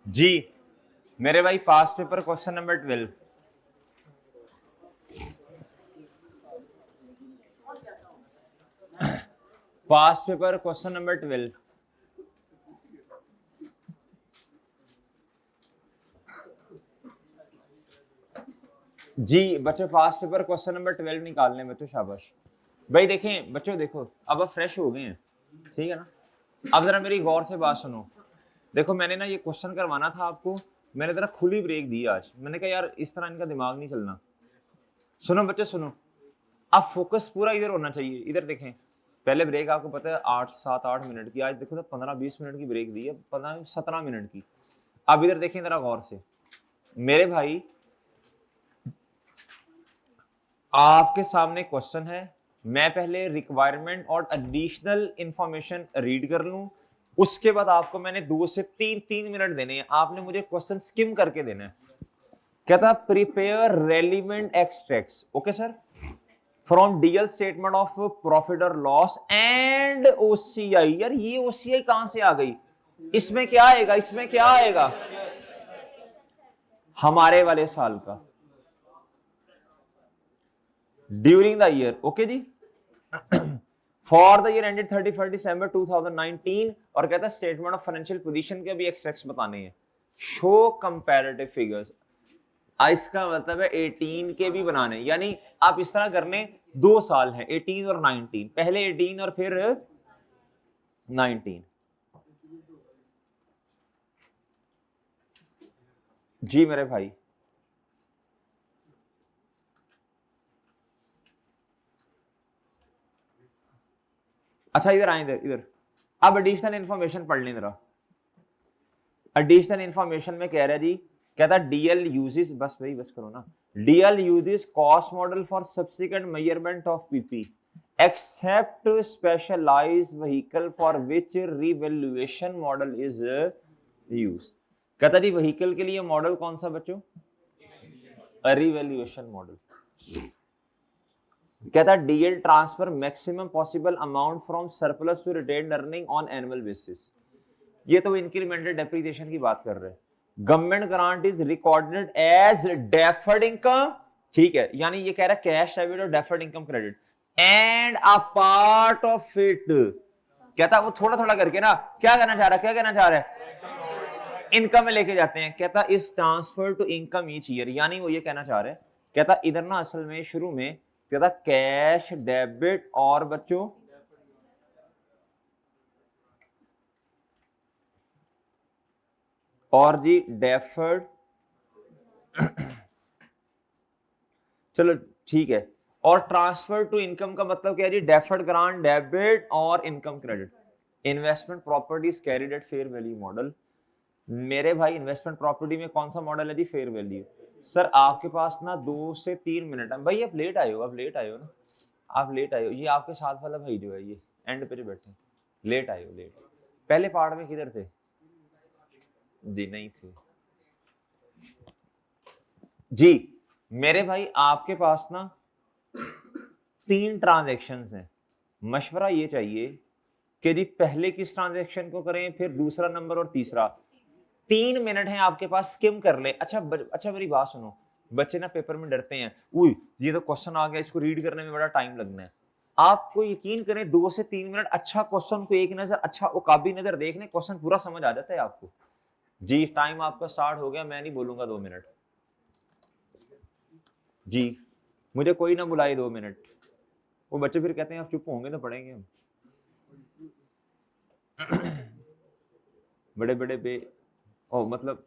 जी मेरे भाई पास paper question number 12। पास paper question number 12। जी बच्चों पास पेपर क्वेश्चन नंबर 12 निकालने बच्चों, शाबाश भाई। देखें बच्चों, देखो अब आप फ्रेश हो गए हैं, ठीक है ना। अब जरा मेरी गौर से बात सुनो। देखो मैंने ना ये क्वेश्चन करवाना था आपको, मैंने जरा खुली ब्रेक दी आज। मैंने कहा यार इस तरह इनका दिमाग नहीं चलना। सुनो बच्चे सुनो, अब फोकस पूरा इधर होना चाहिए। इधर देखें, पहले ब्रेक आपको पता है 8-7-8 मिनट की, आज देखो तो 15-20 मिनट की ब्रेक दी है, 15-17 मिनट की। अब इधर देखें जरा गौर से मेरे भाई, आपके सामने क्वेश्चन है। मैं पहले रिक्वायरमेंट और एडिशनल इंफॉर्मेशन रीड कर लूं, उसके बाद आपको मैंने 2 से 3 मिनट देने हैं। आपने मुझे क्वेश्चन स्किम करके देना है। कहता prepare relevant extracts, okay sir, from DL statement of profit और लॉस एंड ओसीआई। यार ये ओसीआई कहां से आ गई? इसमें क्या आएगा, इसमें क्या आएगा? हमारे वाले साल का, ड्यूरिंग द ईयर, ओके जी। For the year ended 31 December 2019। और कहता है स्टेटमेंट ऑफ फाइनेंशियल पोजीशन के भी एक्सट्रैक्ट्स बताने हैं। शो कंपैरेटिव फिगर्स, इसका मतलब है 18 के भी बनाने। यानी आप इस तरह करने, 2 साल हैं 18 और 19, पहले 18 और फिर 19। जी मेरे भाई, अच्छा इधर आए, इधर इधर। अब एडिशनल इंफॉर्मेशन पढ़ लें जरा। एडिशनल इंफॉर्मेशन में कह रहा है जी, कहता डीएल यूजेस, बस भाई बस करो ना। DL uses cost model for subsequent measurement of PP except specialised vehicle for which revaluation model is use. कहता जी व्हीकल के लिए मॉडल कौन सा बच्चों? Revaluation model. कहता DL transfer maximum possible amount from surplus to retained earning on annual basis. ये तो इंक्रीमेंटल डेप्रिसिएशन की बात कर रहे हैं। Government grant is recorded as deferred income, ठीक है, यानी ये कह रहा है कैश डेबिट और deferred income credit and a part of it. कहता वो थोड़ा थोड़ा करके ना क्या करना चाह रहा है, क्या करना चाह रहा है, इनकम में लेके जाते हैं। कहता is transfer to income each year, यानी वो ये कहना चाह रहे हैं। कहता इधर ना असल में शुरू में कहता कैश डेबिट और बच्चों और जी डेफर्ड, चलो ठीक है। और ट्रांसफर टू इनकम का मतलब क्या है जी? डेफर्ड ग्रांट, डेबिट और income credit. Investment properties carried at fair value model. मेरे भाई इन्वेस्टमेंट प्रॉपर्टी में कौन सा मॉडल है जी? Fair value. सर आपके पास ना 2 से 3 मिनट है भाई। आप लेट आए हो, आप लेट आए हो ना, आप लेट आए हो। ये आपके साथ वाला भाई जो है ये एंड पे जो बैठे, लेट आए हो, लेट। पहले पार्ट में किधर थे जी? नहीं थे जी। मेरे भाई आपके पास ना 3 ट्रांजैक्शंस हैं। मशवरा ये चाहिए कि जी पहले किस ट्रांजैक्शन को करें, फिर दूसरा नंबर और तीसरा। 3 मिनट है आपके पास, स्किम कर ले। अच्छा मेरी बात सुनो, बच्चे ना पेपर में डरते हैं, उई ये तो क्वेश्चन आ गया, इसको रीड करने में बड़ा टाइम लगना है। आपको यकीन करें 2 से 3 मिनट अच्छा क्वेश्चन को एक नजर, अच्छा उकाबी नजर देखने, क्वेश्चन पूरा समझ आ जाता है आपको। जी टाइम आपका स्टार्ट हो गया, मैं नहीं बोलूंगा 2 मिनट। जी मुझे कोई ना बुलाए 2 मिनट। वो बच्चे फिर कहते हैं आप चुप होंगे तो पढ़ेंगे हम। बड़े बड़े बे ओ मतलब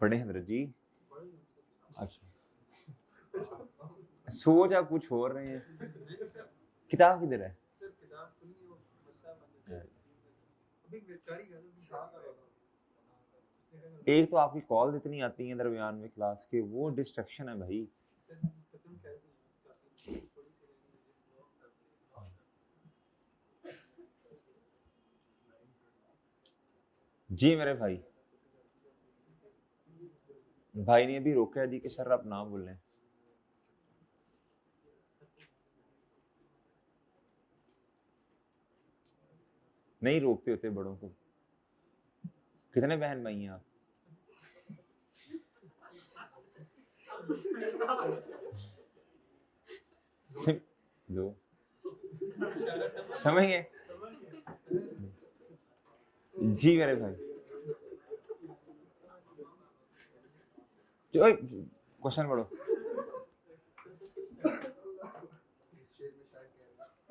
पढ़े हैं जी। अच्छा सोच आप कुछ हो रहे हैं। किताब किधर है? एक तो आपकी कॉल इतनी आती है दरमियान में क्लास के, वो डिस्ट्रक्शन है भाई। जी मेरे भाई, भाई ने भी रोका है जी कि सर आप ना बोलें। नहीं रोकते होते बड़ों को। कितने बहन भाई हैं आप? दो। समझ गए जी मेरे भाई। क्वेश्चन पढ़ो।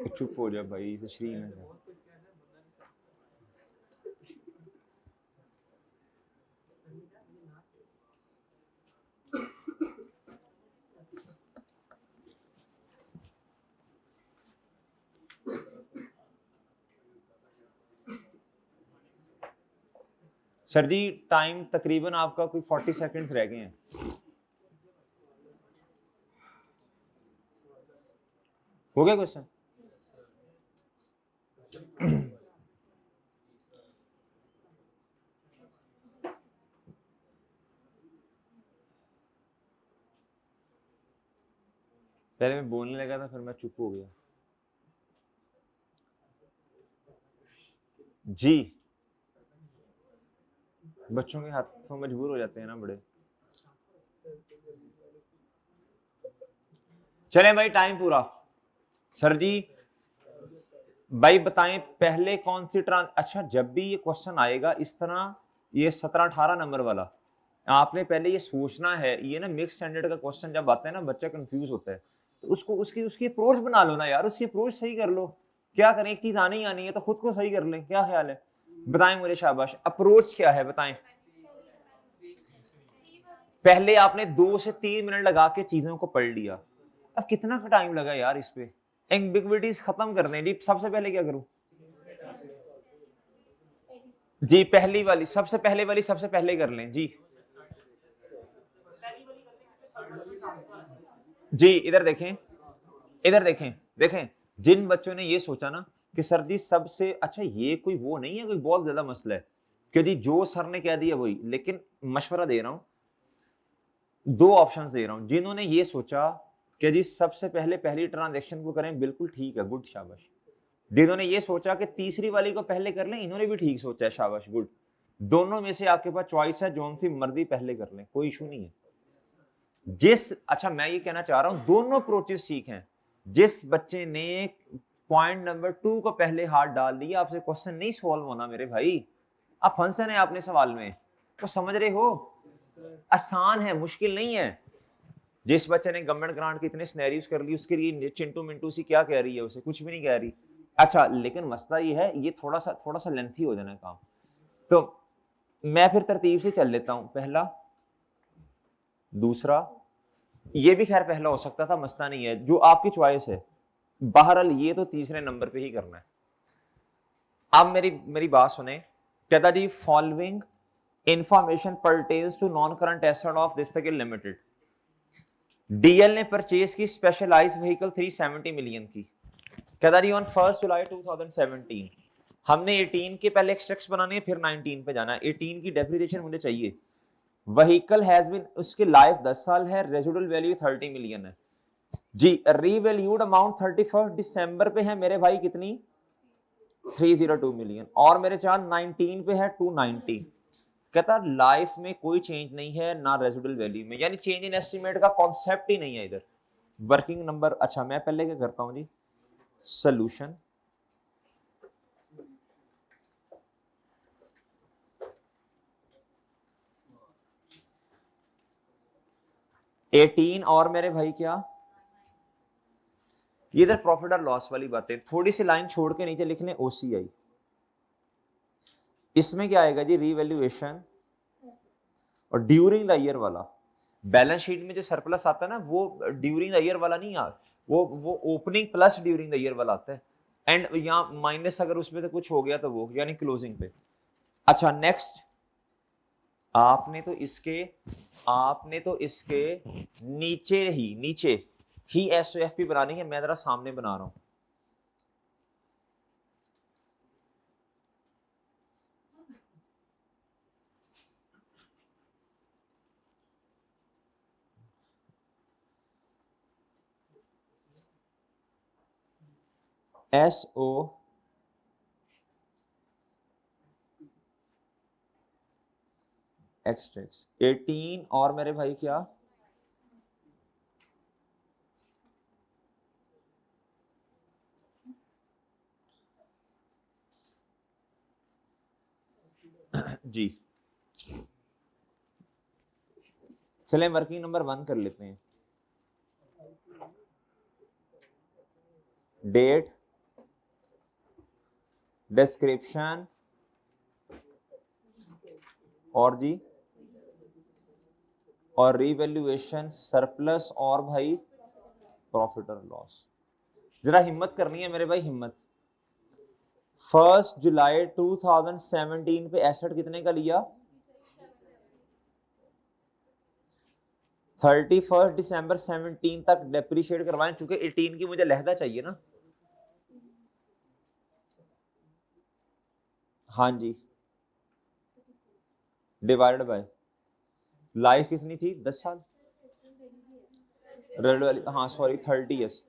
चुप हो जा भाई, इसे श्री में जा। सर जी टाइम तकरीबन आपका कोई 40 सेकंड्स रह गए हैं। हो गया क्वेश्चन? पहले मैं बोलने लगा था फिर मैं चुप हो गया। जी बच्चों के हाथों मजबूर हो जाते हैं ना बड़े। चले भाई टाइम पूरा। सर जी भाई बताएं पहले कौन सी अच्छा जब भी ये क्वेश्चन आएगा इस तरह, ये 17-18 नंबर वाला, आपने पहले ये सोचना है, ये ना मिक्स स्टैंडर्ड का क्वेश्चन जब आता है ना बच्चा कंफ्यूज होता है, तो उसको उसकी अप्रोच बना लो ना यार, उसकी अप्रोच सही कर लो। क्या करें, एक चीज आनी ही आनी है तो खुद को सही कर लें। क्या ख्याल है? बताएं मुझे, शाबाश। अप्रोच क्या है बताएं। पहले आपने 2 से 3 मिनट लगा के चीजों को पढ़ लिया, अब कितना का टाइम लगा यार इस पे। एम्बिग्विटीज खत्म कर दें जी। सबसे पहले क्या करूं जी? पहली वाली सबसे पहले वाली सबसे पहले कर लें जी। जी इधर देखें, इधर देखें, देखें जिन बच्चों ने ये सोचा ना कि सर जी सबसे अच्छा, ये कोई वो नहीं है कोई बहुत ज्यादा मसला है कि जी जो सर ने कह दिया वही, लेकिन मशवरा दे रहा हूं, 2 ऑप्शंस दे रहा हूं। जिन्होंने ये सोचा कि जी सबसे पहले पहली ट्रांजैक्शन को करें, बिल्कुल ठीक है, गुड, शाबाश। जिन्होंने ये सोचा कि तीसरी वाली को पहले कर लें, इन्होंने भी ठीक सोचा है, शाबाश, गुड। दोनों में से आपके पास चॉइस है, जोन सी मर्जी पहले कर लें, कोई इशू नहीं है। अच्छा मैं ये कहना चाह रहा हूं दोनों अप्रोचेस ठीक हैं। जिस बच्चे ने पॉइंट नंबर 2 को पहले हाथ डाल लिया, आपसे क्वेश्चन नहीं सॉल्व होना मेरे भाई। आप फंस रहे हैं अपने सवाल में, तो समझ रहे हो, आसान है, मुश्किल नहीं है। जिस बच्चे ने गवर्नमेंट ग्रांट के इतने सिनेरियोस कर ली, उसके लिए चिंटू मिंटू सी क्या कह रही है, उसे कुछ भी नहीं कह रही। अच्छा लेकिन मसला ये है, ये थोड़ा सा लेंथी हो जाना है काम, तो मैं फिर तरतीब से चल लेता हूं। पहला, दूसरा, ये भी खैर पहला हो सकता था, मसला नहीं है, जो आपकी चॉइस है। बहरहाल ये तो तीसरे नंबर पे ही करना है। अब मेरी बात सुने। कहता जी following information pertains to non current asset of Dastgir limited. DL ने परचेज की स्पेशलाइज्ड व्हीकल 370 मिलियन की। कहता जी ऑन 1 जुलाई 2017 हमने 18 के पहले एक्सट्रैक्ट्स बनाने हैं, फिर 19 पे जाना है। 18 की डेप्रिसिएशन मुझे चाहिए। व्हीकल हैज बीन, उसकी लाइफ 10 साल है, रेजिडुअल वैल्यू 30 मिलियन है जी। रीवैल्यूड अमाउंट 31 दिसंबर पे है मेरे भाई, कितनी? 302 मिलियन। और मेरे चांद 19 पे है 290। कहता लाइफ में कोई चेंज नहीं है ना रेजिडुअल वैल्यू में, यानी चेंज इन एस्टिमेट का कॉन्सेप्ट ही नहीं है इधर। वर्किंग नंबर, अच्छा मैं पहले क्या करता हूं जी, सोल्यूशन। एटीन और मेरे भाई क्या, ये इधर प्रॉफिट और लॉस वाली बातें थोड़ी सी लाइन छोड़ के नीचे लिखने, ओसीआई। इसमें क्या आएगा जी, रीवैल्यूएशन। और ड्यूरिंग द ईयर वाला, बैलेंस शीट में जो सरप्लस आता है ना, वो ड्यूरिंग द ईयर वाला नहीं आता, वो opening plus during the year वाला आता है। एंड यहाँ माइनस अगर उसमें से कुछ हो गया तो वो यानी क्लोजिंग पे। अच्छा नेक्स्ट, आपने तो इसके नीचे ही एसओएफपी बनानी है। मैं जरा सामने बना रहा हूं। SO एक्सट्रैक्ट्स 18 और मेरे भाई क्या जी। चलें वर्किंग नंबर 1 कर लेते हैं। डेट, डिस्क्रिप्शन और जी और रीवैल्यूएशन, सरप्लस और भाई प्रॉफिट और लॉस। जरा हिम्मत करनी है मेरे भाई, हिम्मत। 1 जुलाई 2017 पे एसेट कितने का लिया? 31 दिसंबर 17 तक डेप्रिशिएट करवाएं, चूंकि 18 की मुझे लहदा चाहिए ना। हाँ जी, डिवाइडेड बाय लाइफ कितनी थी? 10 साल। रेड वाली, हाँ सॉरी 30 ईयर्स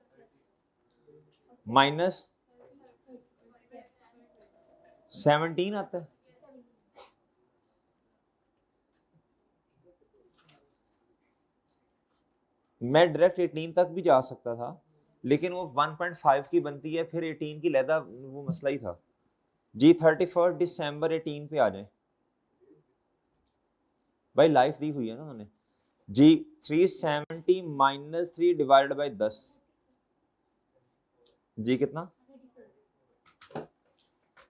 माइनस 17 आता है। मैं डायरेक्ट 18 तक भी जा सकता था, लेकिन वो 1.5 की बनती है, फिर 18 की लहदा, वो मसला ही था जी। 31 दिसंबर 18 पे आ जाए भाई, लाइफ दी हुई है ना उन्होंने जी। 370 माइनस 3 डिवाइडेड बाई 10 जी कितना?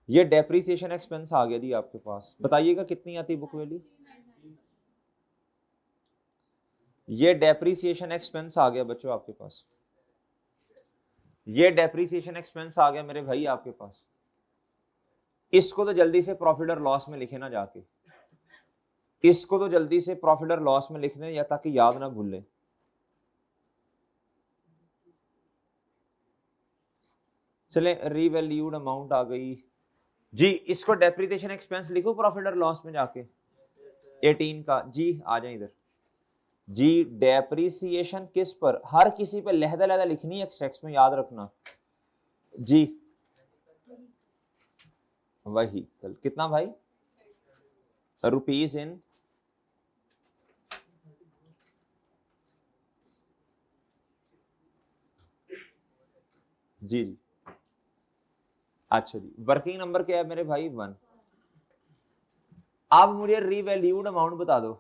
ये डेप्रीसिएशन एक्सपेंस आ गया जी आपके पास। बताइएगा कितनी आती है बुक वैल्यू? ये डेप्रीसिएशन एक्सपेंस आ गया बच्चों आपके पास, ये डेप्रीसिएशन एक्सपेंस आ गया मेरे भाई आपके पास। इसको तो जल्दी से प्रॉफिट और लॉस में लिखे ना जाके, इसको तो जल्दी से प्रॉफिट और लॉस में लिख दें, या ताकि याद ना भूलें। चले, रीवैल्यूड अमाउंट आ गई जी। इसको डेप्रिसिएशन एक्सपेंस लिखो प्रॉफिट और लॉस में जाके 18 का जी। आ जाए इधर जी। डेप्रिसिएशन किस पर? हर किसी पे लहदा लहदा लिखनी है एक्सट्रैक्ट्स में, याद रखना जी। वही कल कितना भाई? रुपीज इन जी जी। अच्छा जी, वर्किंग नंबर क्या है मेरे भाई? 1। अब मुझे रीवैल्यूड अमाउंट बता दो।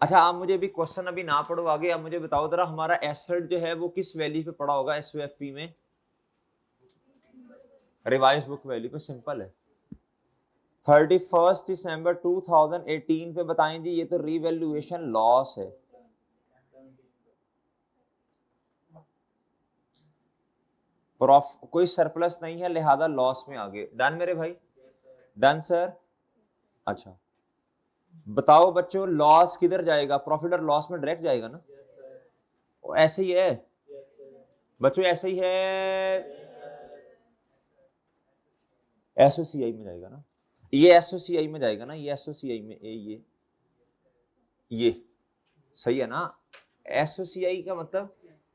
अच्छा, आप मुझे भी क्वेश्चन अभी ना पढ़ो आगे, अब मुझे बताओ जरा, हमारा एसेट जो है वो किस वैल्यू पे पड़ा होगा एसओएफपी में? रिवाइज बुक वैल्यू पे। सिंपल है। 31 दिसंबर 2018 पे बताएं जी, ये तो रीवैल्यूएशन लॉस है। कोई सरप्लस नहीं है, लिहाजा लॉस में आ गए। डन मेरे भाई? Done sir. अच्छा बताओ बच्चों, लॉस किधर जाएगा? प्रॉफिट और लॉस में डायरेक्ट जाएगा ना? ऐसे ही है बच्चों, ऐसे ही है। एसओसीआई में जाएगा ना, ये एसओसीआई में जाएगा ना, ये एसओसीआई में ये सही है ना? एसओसीआई का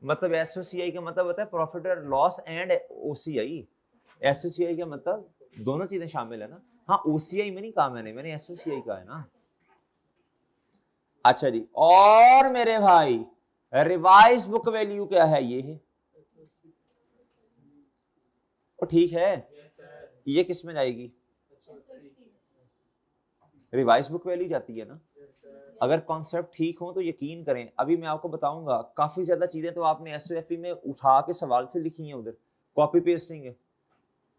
मतलब एसओसीआई का मतलब होता है प्रॉफिट और लॉस एंड ओसीआई। एसओसीआई का मतलब दोनों चीजें शामिल है ना। हाँ, ओसीआई में नहीं कहा मैंने एसओसीआई का है ना। अच्छा जी, और मेरे भाई रिवाइज बुक वैल्यू क्या है? ये है। तो ठीक है, ये किस में जाएगी? रिवाइज बुक वैल्यू जाती है ना। अगर कॉन्सेप्ट ठीक हो तो यकीन करें, अभी मैं आपको बताऊंगा, काफी ज्यादा चीजें तो आपने एसओएफई में उठा के सवाल से लिखी हैं, उधर कॉपी पेस्टिंग है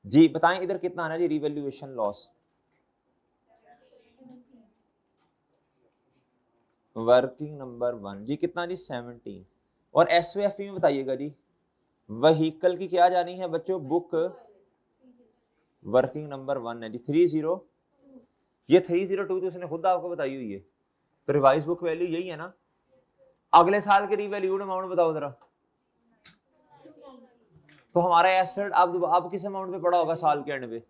जी। बताएं इधर कितना आना जी रिवैल्यूएशन लॉस? वर्किंग नंबर 1 जी कितना जी? 17। और एसओएफई में बताइएगा जी। व्हीकल की क्या जानी है बच्चों? बुक वर्किंग नंबर 1 है जी 30। ये 302 तो उसने खुद आपको बताई हुई है, तो रिवाइज बुक वैल्यू यही है ना। अगले साल के रिवैल्यूड अमाउंट बताओ जरा। तो हमारा एसेट अब किस अमाउंट पे पड़ा होगा साल के एंड पे?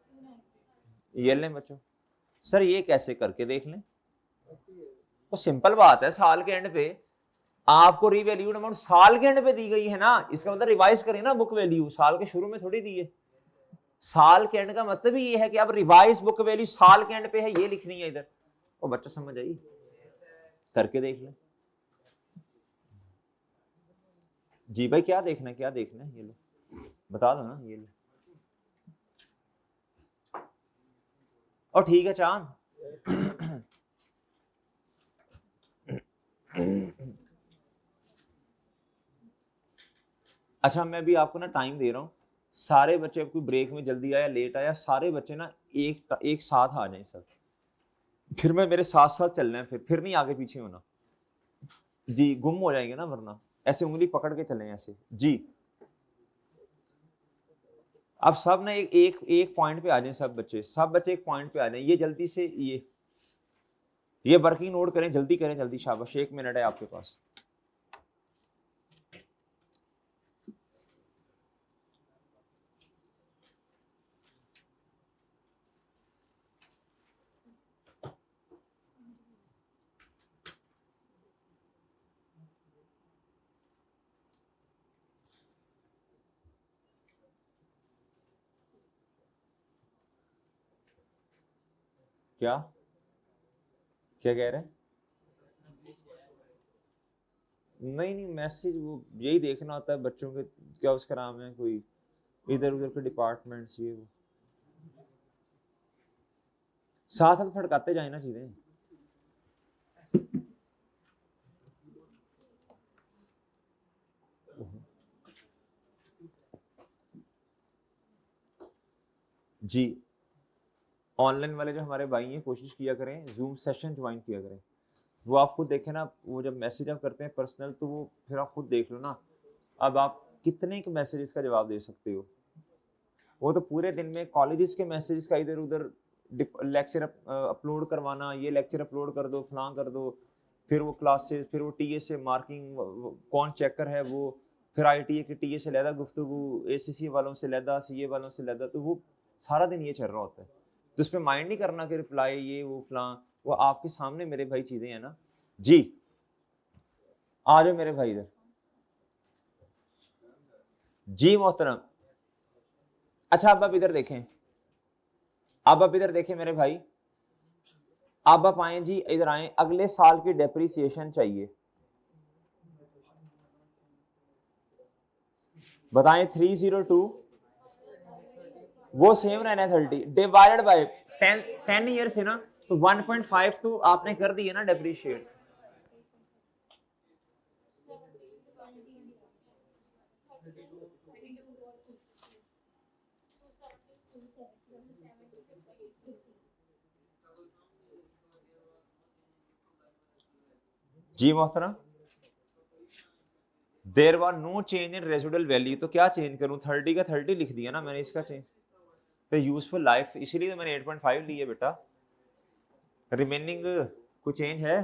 ये लें बच्चों। सर ये कैसे करके देख लें? तो सिंपल बात है, साल के एंड पे आपको रीवैल्यूड अमाउंट साल के एंड पे दी गई है ना, इसका मतलब रिवाइज करें ना बुक वैल्यू, साल के शुरू में थोड़ी दी है। साल के एंड का मतलब ही ये है कि अब रिवाइज बुक वैल्यू साल के एंड पे है, ये लिखनी है इधर। ओ बच्चा समझ आई, करके देख ले। जी भाई क्या देखना है, क्या देखना है, ये लो बता दो ना, ये लो। और ठीक है चांद अच्छा मैं भी आपको ना टाइम दे रहा हूँ, सारे बच्चे, कोई ब्रेक में जल्दी आया लेट आया, सारे बच्चे ना एक साथ आ जाएं सब, फिर मैं मेरे साथ साथ चलना है, फिर नहीं आगे पीछे होना जी, गुम हो जाएंगे ना वरना। ऐसे उंगली पकड़ के चलें ऐसे जी। अब सब ना एक एक एक पॉइंट पे आ जाएं, सब बच्चे एक पॉइंट पे आ जाएं। ये जल्दी से ये वर्किंग नोट करें, जल्दी करें, जल्दी, शाबाश, 1 मिनट है आपके पास। क्या क्या कह रहे हैं? नहीं मैसेज वो यही देखना होता है बच्चों के, क्या उसका नाम है, कोई इधर उधर के डिपार्टमेंट्स, ये वो साथ साथ फटकाते जाए ना चीजें। जी ऑनलाइन वाले जो हमारे भाई हैं, कोशिश किया करें जूम सेशन ज्वाइन किया करें। वो आप खुद देखें ना, वो जब मैसेज आप करते हैं पर्सनल, तो वो फिर आप खुद देख लो ना, अब आप कितने के मैसेजेस का जवाब दे सकते हो। वो तो पूरे दिन में कॉलेजेस के मैसेजेस का इधर उधर, लेक्चर अपलोड करवाना, ये लेक्चर अपलोड कर दो, फलां कर दो, फिर वो क्लासेस, फिर वो टीए से मार्किंग, कौन चेकर है वो, फिर आईटीए के टीए से लैदा गुफ्तगू, एसीसी वालों से लैदा, सीए वालों से लैदा, तो वो सारा दिन ये चल रहा होता है। तो उस पर माइंड नहीं करना कि रिप्लाई ये वो फलां, वो आपके सामने मेरे भाई चीजें हैं ना जी। आ जाओ मेरे भाई इधर जी मोहतरम। अच्छा अब आप इधर देखें, अब आप इधर देखें मेरे भाई, अब आप आए जी, इधर आए, अगले साल की डेप्रिसिएशन चाहिए, बताएं 302, वो सेम रहना है 30 डिवाइडेड बाय 10 ईयर से ना, तो 1.5 तो आपने कर दी है ना डेप्रिशिएट। जी मोहतरम, there was no change in residual value, तो क्या चेंज करूं, 30 का 30 लिख दिया ना मैंने, इसका चेंज फिर यूजफुल लाइफ, इसीलिए तो मैंने 8.5 ली है बेटा। रिमेनिंग कोई चेंज है,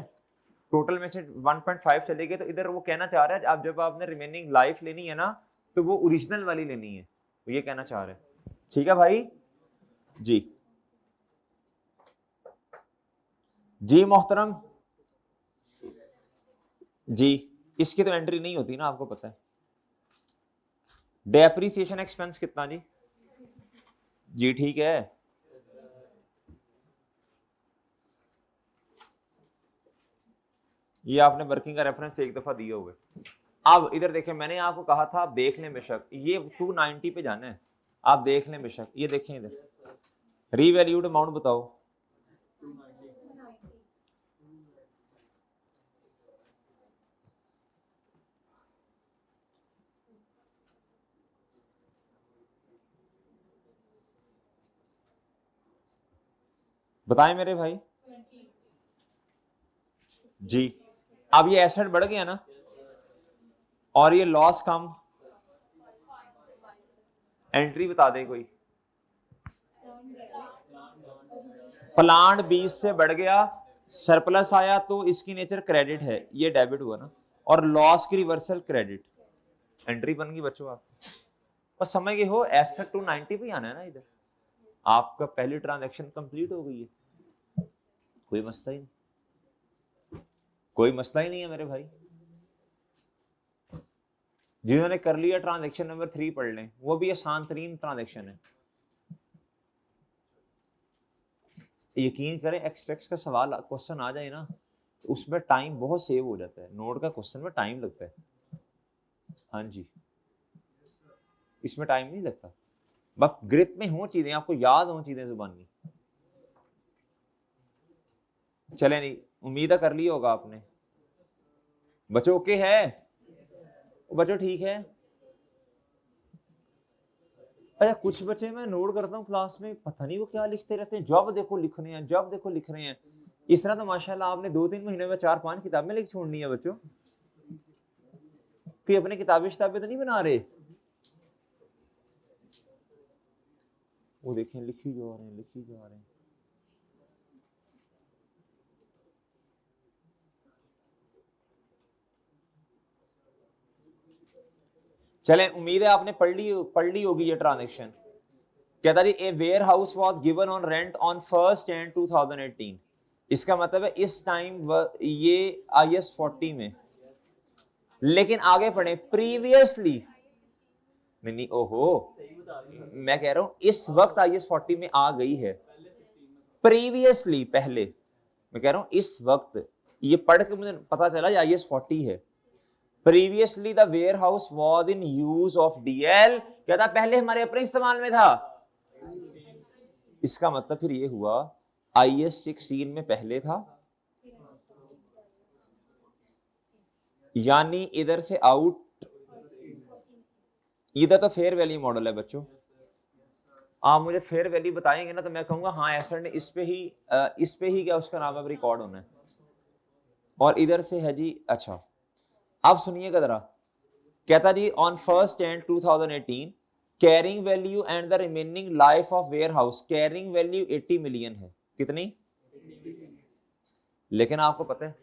टोटल में से 1.5 चले गए, तो इधर वो कहना चाह रहा है अब जब आपने रिमेनिंग लाइफ लेनी है ना, तो वो ओरिजिनल वाली लेनी है, तो ये कहना चाह रहे हैं। ठीक है भाई जी, जी मोहतरम जी, इसकी तो एंट्री नहीं होती ना, आपको पता है। डेप्रिसिएशन एक्सपेंस कितना जी? जी ठीक है, ये आपने वर्किंग का रेफरेंस एक दफा दिए हुए। अब इधर देखें, मैंने आपको कहा था आप देख लें बेशक, ये 290 पे जाना है, आप देख लें बेशक। ये देखें इधर, रीवैल्यूड अमाउंट बताओ, बताएं मेरे भाई जी। अब ये एसेट बढ़ गया ना, और ये लॉस कम, एंट्री बता दे कोई। प्लांट 20 से बढ़ गया, सरप्लस आया, तो इसकी नेचर क्रेडिट है, ये डेबिट हुआ ना, और लॉस की रिवर्सल क्रेडिट, एंट्री बन गई बच्चों आप। और समझ गए हो, एसेट 290 पे आना है ना इधर, आपका पहली ट्रांजैक्शन कंप्लीट हो गई है, कोई मसला ही नहीं, कोई मसला ही नहीं है मेरे भाई। जिन्होंने कर लिया ट्रांजैक्शन नंबर 3 पढ़ लें, वो भी आसान तरीन ट्रांजैक्शन है। यकीन करें एक्सट्रैक्ट का सवाल क्वेश्चन आ जाए ना तो उसमें टाइम बहुत सेव हो जाता है। नोट का क्वेश्चन में टाइम लगता है, हाँ जी, इसमें टाइम नहीं लगता, बस ग्रिप में हो चीजें, आपको याद हो चीजें जुबानी। चले नहीं, उम्मीद है कर लिया होगा आपने। बच्चों ओके है? बच्चों ठीक है? अच्छा कुछ बच्चे मैं नोट करता हूँ क्लास में, पता नहीं वो क्या लिखते रहते हैं, जब देखो लिख रहे हैं, जब देखो लिख रहे हैं। इस तरह तो माशाल्लाह आपने 2-3 महीने में 4-5 किताबें लिख छोड़नी है बच्चों। कि अपनी किताबें तो नहीं बना रहे। वो देखें लिखी जा रहे हैं, लिखी जा रहे हैं। चलें, उम्मीद है आपने पढ़ ली होगी ये ट्रांजैक्शन। कहता जी a warehouse was given on rent on 1 Jan 2018। इसका मतलब है इस टाइम ये IS 40 में, लेकिन आगे पढ़े प्रीवियसली, नहीं ओहो, मैं कह रहा हूं इस वक्त IS 40 में आ गई है, प्रीवियसली पहले, मैं कह रहा हूं इस वक्त, ये पढ़ के मुझे पता चला ये IS 40 है। Previously the warehouse was in use of DL, कहता पहले हमारे अपने इस्तेमाल में था। इसका मतलब फिर ये हुआ IS 16 में पहले था, यानी इधर से आउट, इधर तो फेयर वैल्यू मॉडल है बच्चों। आप मुझे फेयर वैल्यू बताएंगे ना तो मैं कहूंगा हाँ एसर ने इस पे ही क्या उसका नाम है रिकॉर्ड होना है, और इधर से है जी। अच्छा अब सुनिएगा जरा, कहता जी on 1 Jan 2018 carrying value and the remaining life of warehouse, carrying value 80 million है। कितनी? लेकिन आपको पता है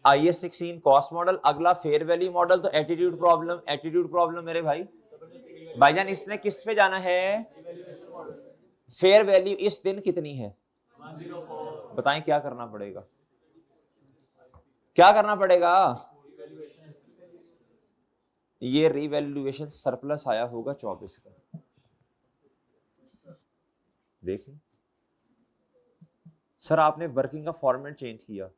IS 16 कॉस्ट मॉडल, अगला फेयर वैल्यू मॉडल, तो एटीट्यूड प्रॉब्लम, एटीट्यूड प्रॉब्लम मेरे भाईजान इसने किस पे जाना है? फेयर वैल्यू इस दिन कितनी है? बताएं क्या करना पड़ेगा, क्या करना पड़ेगा? ये रिवैल्यूएशन सरप्लस आया होगा 24 का, देखिए सर आपने वर्किंग का फॉर्मेट चेंज किया,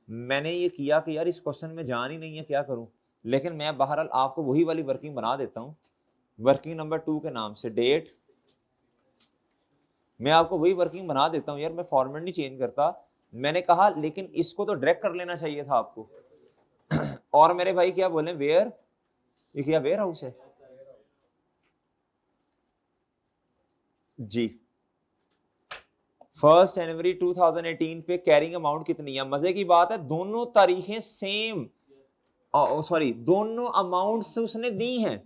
मैंने ये किया कि यार इस क्वेश्चन में जान ही नहीं है क्या करूं, लेकिन मैं बहरहाल आपको वही वाली वर्किंग बना देता हूं, वर्किंग नंबर 2 के नाम से डेट, मैं आपको वही वर्किंग बना देता हूं यार, मैं फॉर्मेट नहीं चेंज करता। मैंने कहा लेकिन इसको तो डायरेक्ट कर लेना चाहिए था आपको। और मेरे भाई क्या बोले वेयर, ये क्या वेयर हाउस है जी। 1 जनवरी 2018 पे कैरिंग अमाउंट कितनी है? मजे की बात है दोनों तारीखें सेम, सॉरी दोनों अमाउंट्स उसने दी हैं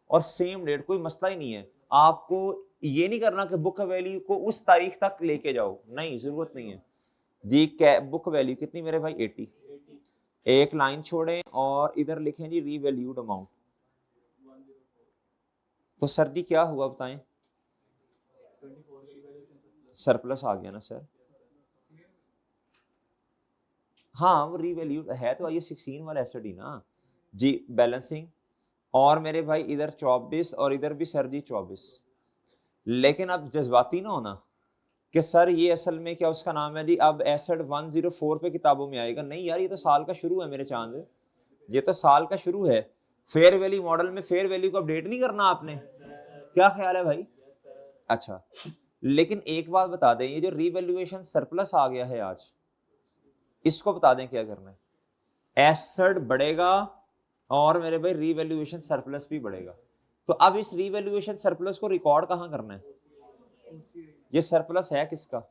और सेम डेट, कोई मसला ही नहीं है। आपको ये नहीं करना कि बुक वैल्यू को उस तारीख तक लेके जाओ, नहीं जरूरत नहीं है जी। बुक वैल्यू कितनी मेरे भाई? 80। एक लाइन छोड़ें और इधर लिखें जी रीवैल्यूड अमाउंट। तो सर जी क्या हुआ बताएं? सरप्लस आ गया ना सर। हाँ वो रीवैल्यूड है तो IS 16 वाला एसेट ही ना जी। बैलेंसिंग, और मेरे भाई इधर 24 और इधर भी सर जी 24। लेकिन अब जज्बाती ना होना कि सर ये असल में क्या उसका नाम है जी, अब एसेट 104 पे किताबों में आएगा, नहीं यार ये तो साल का शुरू है मेरे चांद, ये तो साल का शुरू है। फेयर वैल्यू मॉडल में फेयर वैल्यू को अपडेट नहीं करना आपने, क्या ख्याल है भाई? अच्छा लेकिन एक बात बता दें, ये जो रीवैल्यूएशन सरप्लस आ गया है आज, इसको बता दें क्या करना है। एसेट बढ़ेगा और मेरे भाई रीवैल्यूएशन सरप्लस भी बढ़ेगा, तो अब इस रीवैल्यूएशन सरप्लस को रिकॉर्ड कहां करना है? ये सरप्लस है किसका?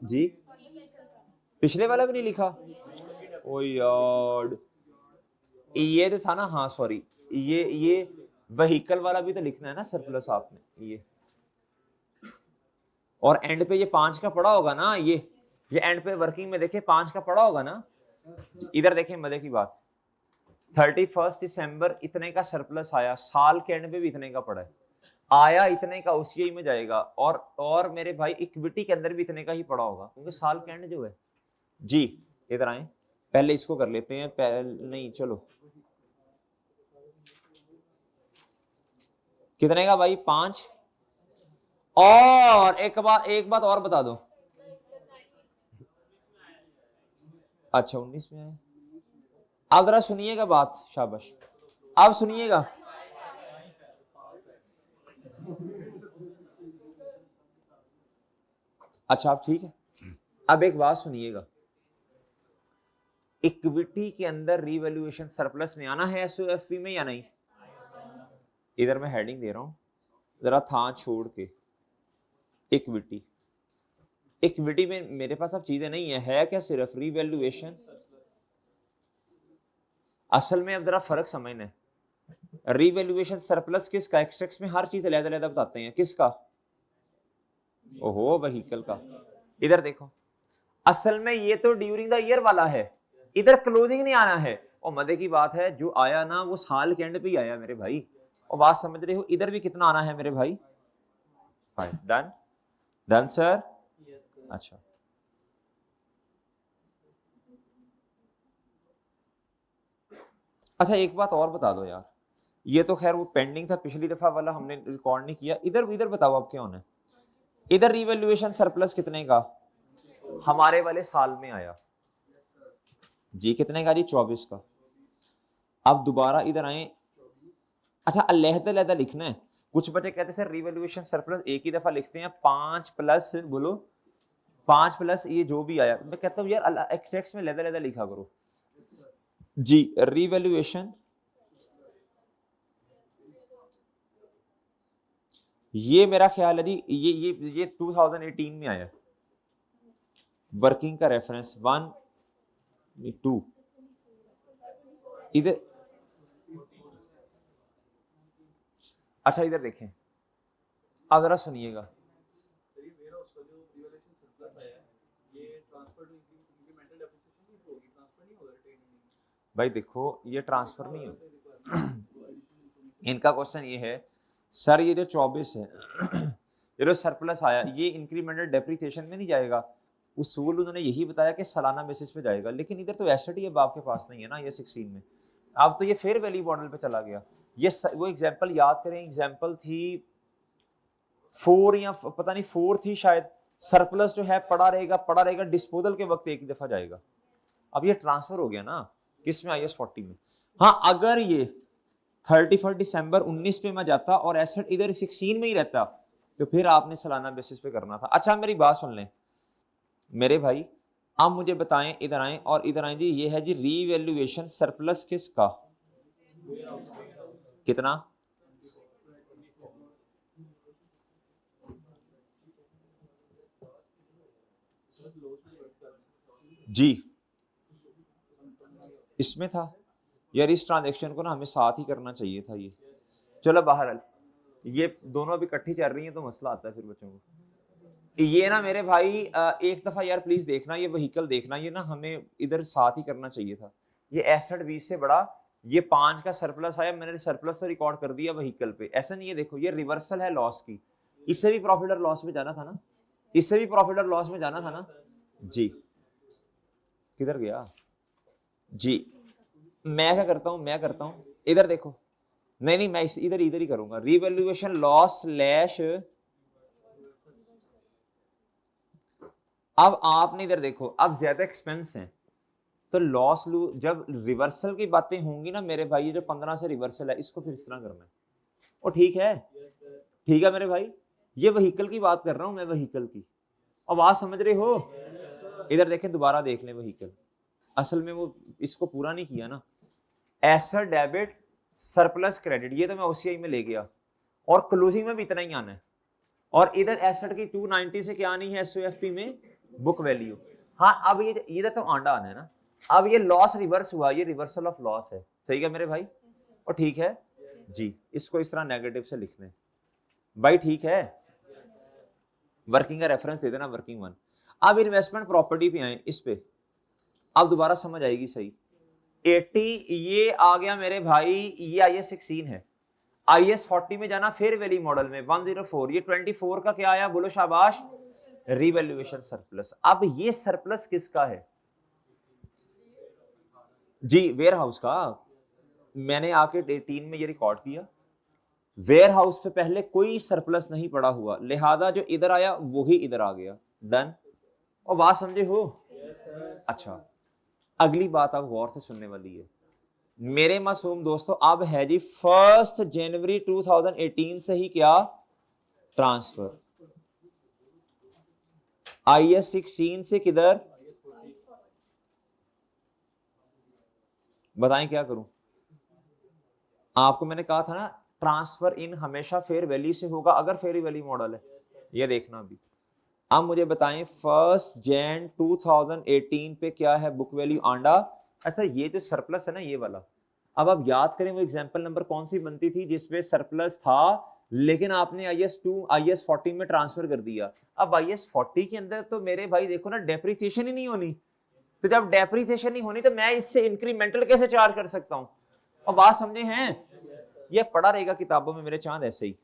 जी पिछले वाला भी नहीं लिखा? ओ यार ये तो था ना, हाँ सॉरी, ये व्हीकल वाला भी तो लिखना है ना सरप्लस आपने, ये और एंड पे ये 5 का पड़ा होगा ना, ये एंड पे वर्किंग में देखे 5 का पड़ा होगा ना। इधर देखें मजे की बात, 31 दिसंबर इतने का सरप्लस आया, साल के एंड पे भी इतने का पड़ा है, आया इतने का OCI में जाएगा, और मेरे भाई इक्विटी के अंदर भी इतने का ही पड़ा होगा क्योंकि साल के एंड जो है जी। इधर आए, पहले इसको कर लेते हैं, पहले नहीं चलो, कितने का भाई 5, और एक बात और बता दो, अच्छा 19 में है। अब जरा सुनिएगा बात, शाबाश, अब सुनिएगा, अच्छा आप ठीक है। अब एक बात सुनिएगा, इक्विटी के अंदर रीवैल्यूएशन सरप्लस में आना है एसओएफपी में या नहीं? इधर मैं हेडिंग दे रहा हूं, जरा था छोड़ के, इक्विटी, इक्विटी में मेरे पास अब चीजें नहीं है क्या सिर्फ रीवैल्यूएशन? असल में अब जरा फर्क समझना है, रीवैल्यूएशन सरप्लस किसका, एक्सट्रैक्ट्स में हर चीज अलग-अलग बताते हैं, किसका? ओहो व्हीकल का। इधर देखो, असल में ये तो ड्यूरिंग द ईयर वाला है, इधर क्लोजिंग नहीं आना है, और मजे की बात है जो आया ना वो साल के एंड पे ही आया मेरे भाई, और बात समझ रहे हो, इधर भी कितना आना है मेरे भाई? डन डन सर, अच्छा अच्छा एक बात और बता दो यार, ये तो खैर वो पेंडिंग था पिछली दफा वाला, हमने रिकॉर्ड नहीं किया, इधर इधर बताओ अब क्या होना है, इधर रिवैल्यूएशन सरप्लस कितने का हमारे वाले साल में आया जी, कितने का जी? 24 का। अब दोबारा इधर आए, अच्छा अलहदा लिखना है, कुछ बच्चे कहते हैं सर रिवैल्यूएशन सरप्लस एक ही दफा लिखते हैं, 5 प्लस बोलो, 5 प्लस ये जो भी आया, मैं कहता हूँ यार एक्सट्रैक्ट्स में अलहदा लिखा करो जी। रिवैल्यूएशन, ये मेरा ख्याल है जी ये 2018 में आया, वर्किंग का रेफरेंस 1 2, इधर अच्छा इधर देखें, अब जरा सुनिएगा, भाई देखो ये ट्रांसफर नहीं हो इनका क्वेश्चन ये है सर ये जो 24 है ये जो सरप्लस आया ये इंक्रीमेंटल डेप्रिसिएशन में नहीं जाएगा, उसूल उन्होंने यही बताया कि सालाना बेसिस पे जाएगा, लेकिन इधर तो एसेट ही अब आपके पास नहीं है ना, ये 16 में, अब तो ये फेयर वैल्यू मॉडल पे चला गया। ये वो एग्जांपल याद करें, एग्जांपल थी 4 या पता नहीं 4 थी शायद, सरप्लस जो है पड़ा रहेगा डिस्पोजल के वक्त एक ही दफा जाएगा, अब ये ट्रांसफर हो गया ना किस में, IAS 40 में। हाँ अगर ये 31 दिसंबर 19 पे मैं जाता और एसेट इधर 16 में ही रहता तो फिर आपने सालाना बेसिस पे करना था। अच्छा मेरी बात सुन लें मेरे भाई, अब मुझे बताएं, इधर आए और इधर आए जी, ये है जी रीवैल्यूएशन सरप्लस किसका, कितना? जी इसमें था यार, इस ट्रांजैक्शन को ना हमें साथ ही करना चाहिए था ये, चलो बाहर, ये दोनों अभी इकट्ठी चल रही हैं तो मसला आता है फिर बच्चों को। ये ना मेरे भाई एक दफा यार प्लीज देखना, ये व्हीकल देखना, ये ना हमें इधर साथ ही करना चाहिए था, ये एसेट 20 से बड़ा, ये 5 का सरप्लस आया, मैंने सरप्लस तो रिकॉर्ड कर दिया व्हीकल पे, ऐसा नहीं है, देखो ये रिवर्सल है लॉस की, इससे भी प्रॉफिट और लॉस में जाना था ना, इससे भी प्रॉफिट और लॉस में जाना था ना जी, किधर गया जी, मैं क्या करता हूं इधर देखो, नहीं मैं इधर ही करूंगा, रिवैल्यूएशन लॉस स्लैश, अब आपने इधर देखो, अब ज्यादा एक्सपेंस है तो लॉस जब रिवर्सल की बातें होंगी ना मेरे भाई, ये जो 15 से रिवर्सल है इसको फिर इस तरह करना है, और ठीक है मेरे भाई, ये व्हीकल की बात कर रहा हूं मैं, व्हीकल की आवाज समझ रहे हो? इधर देखें, दोबारा देख लें व्हीकल, असल में वो इसको पूरा नहीं किया ना, एसेट डेबिट सरप्लस क्रेडिट, ये तो मैं OCI में ले गया, और क्लोजिंग में भी इतना ही आना है, और इधर एसेट की 290 से क्या आनी है SOFP में, बुक वैल्यू। हाँ अब ये इधर तो आंडा आना है ना, अब ये लॉस रिवर्स हुआ, ये रिवर्सल ऑफ लॉस है, सही है मेरे भाई, और ठीक है जी, इसको इस तरह नेगेटिव से लिख दें भाई, ठीक है, वर्किंग का रेफरेंस दे देना, वर्किंग 1। अब इन्वेस्टमेंट प्रॉपर्टी पे आए, इस पे अब दोबारा समझ आएगी सही, 80 ये आ गया मेरे भाई, ये IAS 16 है, IAS 40 में जाना फेयर वैल्यू मॉडल में 104, ये 24 का क्या आया बोलो शाबाश, रिवैल्यूएशन सरप्लस। अब ये सरप्लस किसका है, जी वेयर हाउस का मैंने आके 18 में ये रिकॉर्ड किया, वेयर हाउस पे पहले कोई सरप्लस नहीं पड़ा हुआ, लिहाजा जो इधर आया वही इधर आ गया, डन। और बात समझे हो? अच्छा, अगली बात आप गौर से सुनने वाली है मेरे मासूम दोस्तों। अब है जी 1 जनवरी 2018 से ही क्या ट्रांसफर, IS 16 से किधर, बताएं क्या करूं? आपको मैंने कहा था ना ट्रांसफर इन हमेशा फेयर वैल्यू से होगा अगर फेयर वैल्यू मॉडल है, ये देखना अभी। अब मुझे बताएं 1 जन 2018 पे क्या है बुक वैल्यू आंडा। अच्छा ये जो सरप्लस है ना ये वाला, अब आप याद करें वो एग्जांपल नंबर कौन सी बनती थी जिसमें सरप्लस था लेकिन आपने IS 40 में ट्रांसफर कर दिया। अब IS 40 के अंदर तो मेरे भाई देखो ना डेप्रिसिएशन ही नहीं होनी, तो जब डेप्रिसिएशन नहीं होनी तो मैं इससे इंक्रीमेंटल कैसे चार्ज कर सकता हूं? और बात समझे हैं? ये पढ़ा रहेगा किताबों में मेरे चांद ऐसे ही,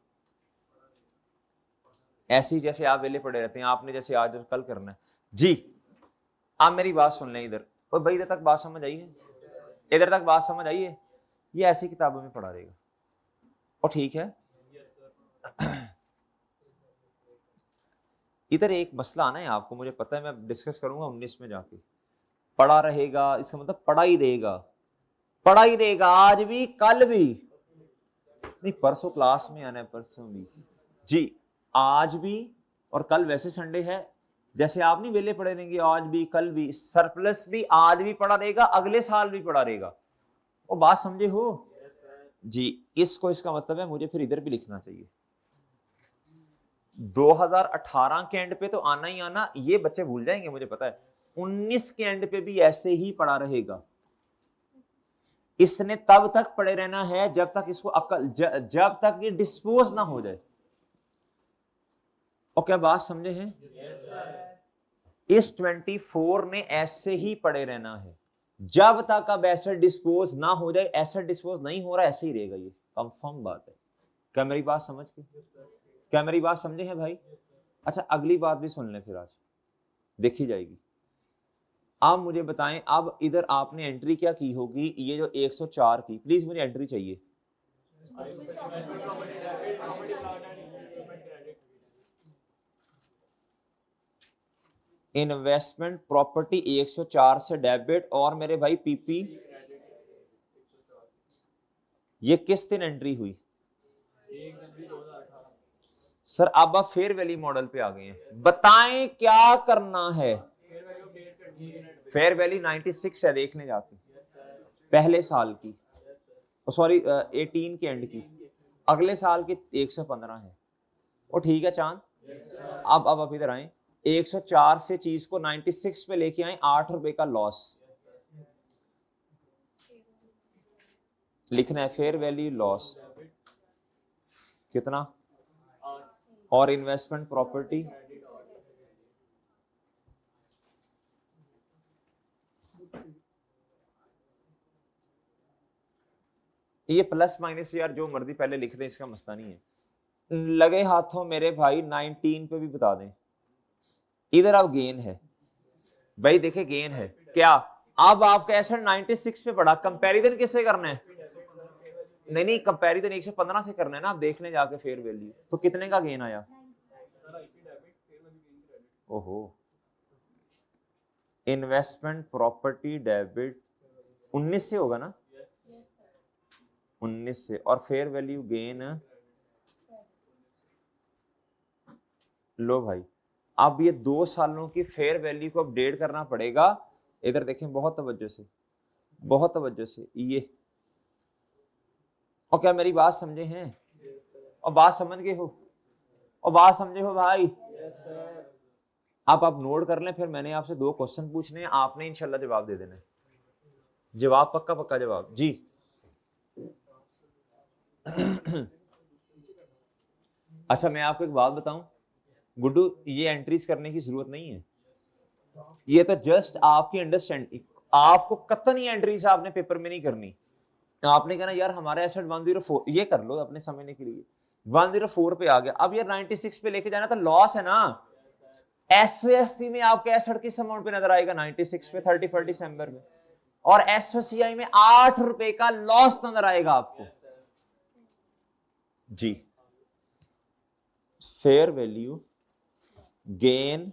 ऐसे ही जैसे आप वेले पड़े रहते हैं, आपने जैसे आज और कल करना है जी। आप मेरी बात सुन लें इधर, और भाई इधर तक बात समझ आई है, इधर तक बात समझ आई है, ये ऐसी किताबों में पढ़ा रहेगा और ठीक है। इधर एक मसला आना है आपको, मुझे पता है, मैं डिस्कस करूंगा 19 में जाके, पढ़ा रहेगा इसका मतलब पढ़ा ही देगा, पढ़ा ही देगा आज भी कल भी नहीं, परसों क्लास में आना है, परसों भी जी, आज भी और कल वैसे संडे है, जैसे आप नहीं वेले पड़े रहेंगे आज भी कल भी, सरप्लस भी आज भी पड़ा रहेगा अगले साल भी पड़ा रहेगा। वो बात समझे हो जी? इसको इसका मतलब है मुझे फिर इधर भी लिखना चाहिए 2018 के एंड पे तो आना ही आना, ये बच्चे भूल जाएंगे मुझे पता है, 19 के एंड पे भी ऐसे ही पड़ा रहेगा। इसने तब तक पड़े रहना है जब तक इसको अकल जब तक ये डिस्पोज ना हो जाए। और क्या बात समझे हैं? इस 24 ने ऐसे ही पड़े रहना है जब तक अब एसेट डिस्पोज ना हो जाए। एसेट डिस्पोज नहीं हो रहा ऐसे ही रहेगा, ये कंफर्म बात है। क्या मेरी बात समझ के, क्या मेरी बात समझे हैं भाई? अच्छा अगली बात भी सुन लें फिर, आज देखी जाएगी। आप मुझे बताएं, अब इधर आपने एंट्री क्या की होगी, ये जो 104 की, प्लीज मुझे एंट्री चाहिए। इन्वेस्टमेंट प्रॉपर्टी 104 से डेबिट, और मेरे भाई पीपी ये किस दिन एंट्री हुई? सर अब आप फेयर वैल्यू मॉडल पे आ गए हैं, बताएं क्या करना है? फेयर वैल्यू 96 है, देखने जाके पहले साल की, सॉरी 18 के एंड की, अगले साल की 115 है। और ठीक है चांद, अब आप इधर आए, 104 से चीज को 96 पे लेके आए, 8 रुपए का लॉस लिखना है, फेयर वैल्यू लॉस कितना, और इन्वेस्टमेंट प्रॉपर्टी ये प्लस माइनस यार जो मर्जी पहले लिख दें, इसका मसला नहीं है। लगे हाथों मेरे भाई 19 पे भी बता दें, इधर अब गेन है भाई, देखे गेन है क्या? अब आपका एसेट 96 पे पड़ा, कंपैरिजन किससे करना है? नहीं कंपैरिजन 115 से करना है ना, आप देख लें जाके फेयर वैल्यू, तो कितने का गेन आया? ओहो, इन्वेस्टमेंट प्रॉपर्टी डेबिट 19 से होगा ना, 19 से, और फेयर वैल्यू गेन, लो भाई अब ये 2 सालों की फेयर वैल्यू को अपडेट करना पड़ेगा। इधर देखें बहुत तवज्जो से, बहुत तवज्जो से ये, और क्या मेरी बात समझे हैं? और बात समझ गए हो? और बात समझे हो भाई? आप नोट कर लें, फिर मैंने आपसे 2 क्वेश्चन पूछने हैं, आपने इंशाल्लाह जवाब दे देना है, जवाब पक्का पक्का जवाब जी। अच्छा मैं आपको एक बात बताऊं गुड्डू, ये एंट्रीज करने की जरूरत नहीं है, ये तो जस्ट आपकी अंडरस्टैंडिंग, आपको कतई नहीं एंट्रीज आपने पेपर में नहीं करनी। आपने कहना यार हमारा एसेट 104, ये कर लो अपने समझने के लिए, 104 पे आ गया, अब यार 96 पे लेके जाना तो लॉस है ना। एसओएफपी में आपके एसेट किस अमाउंट पे नजर आएगा? 96 पे 31 दिसंबर में, और एसओसीआई में 8 रुपए का लॉस नजर आएगा आपको जी। फेयर वैल्यू गेन,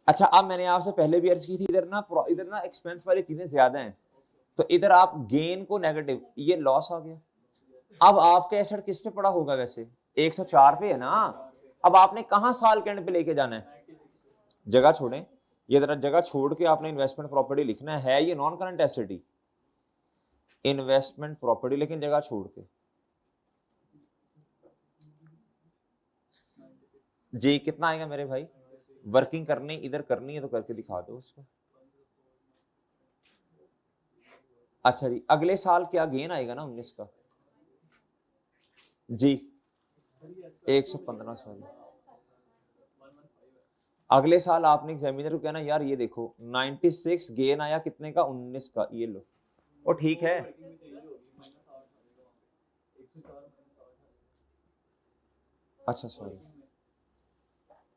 अच्छा अब मैंने आपसे पहले भी अर्ज की थी, इधर ना एक्सपेंस वाली चीजें ज्यादा हैं, तो इधर आप गेन को नेगेटिव, ये लॉस आ गया। अब आपका एसेट किस पे पड़ा होगा वैसे, 104 पे है ना। अब आपने कहां साल के एंड पे लेके जाना है, जगह छोड़ें, ये जरा जगह छोड़ के आपने इन्वेस्टमेंट प्रॉपर्टी लिखना है, ये नॉन करंट एसेट ही इन्वेस्टमेंट प्रॉपर्टी, लेकिन जगह छोड़ के जी। कितना आएगा मेरे भाई, वर्किंग करनी इधर करनी है तो करके दिखा दो उसको। अच्छा जी, अगले साल क्या गेन आएगा ना 19 का जी, 115 सॉरी। अगले साल आपने एग्जामिनर को कहना यार ये देखो 96 गेन आया कितने का, 19 का, ये लो। ओ ठीक है, अच्छा सॉरी,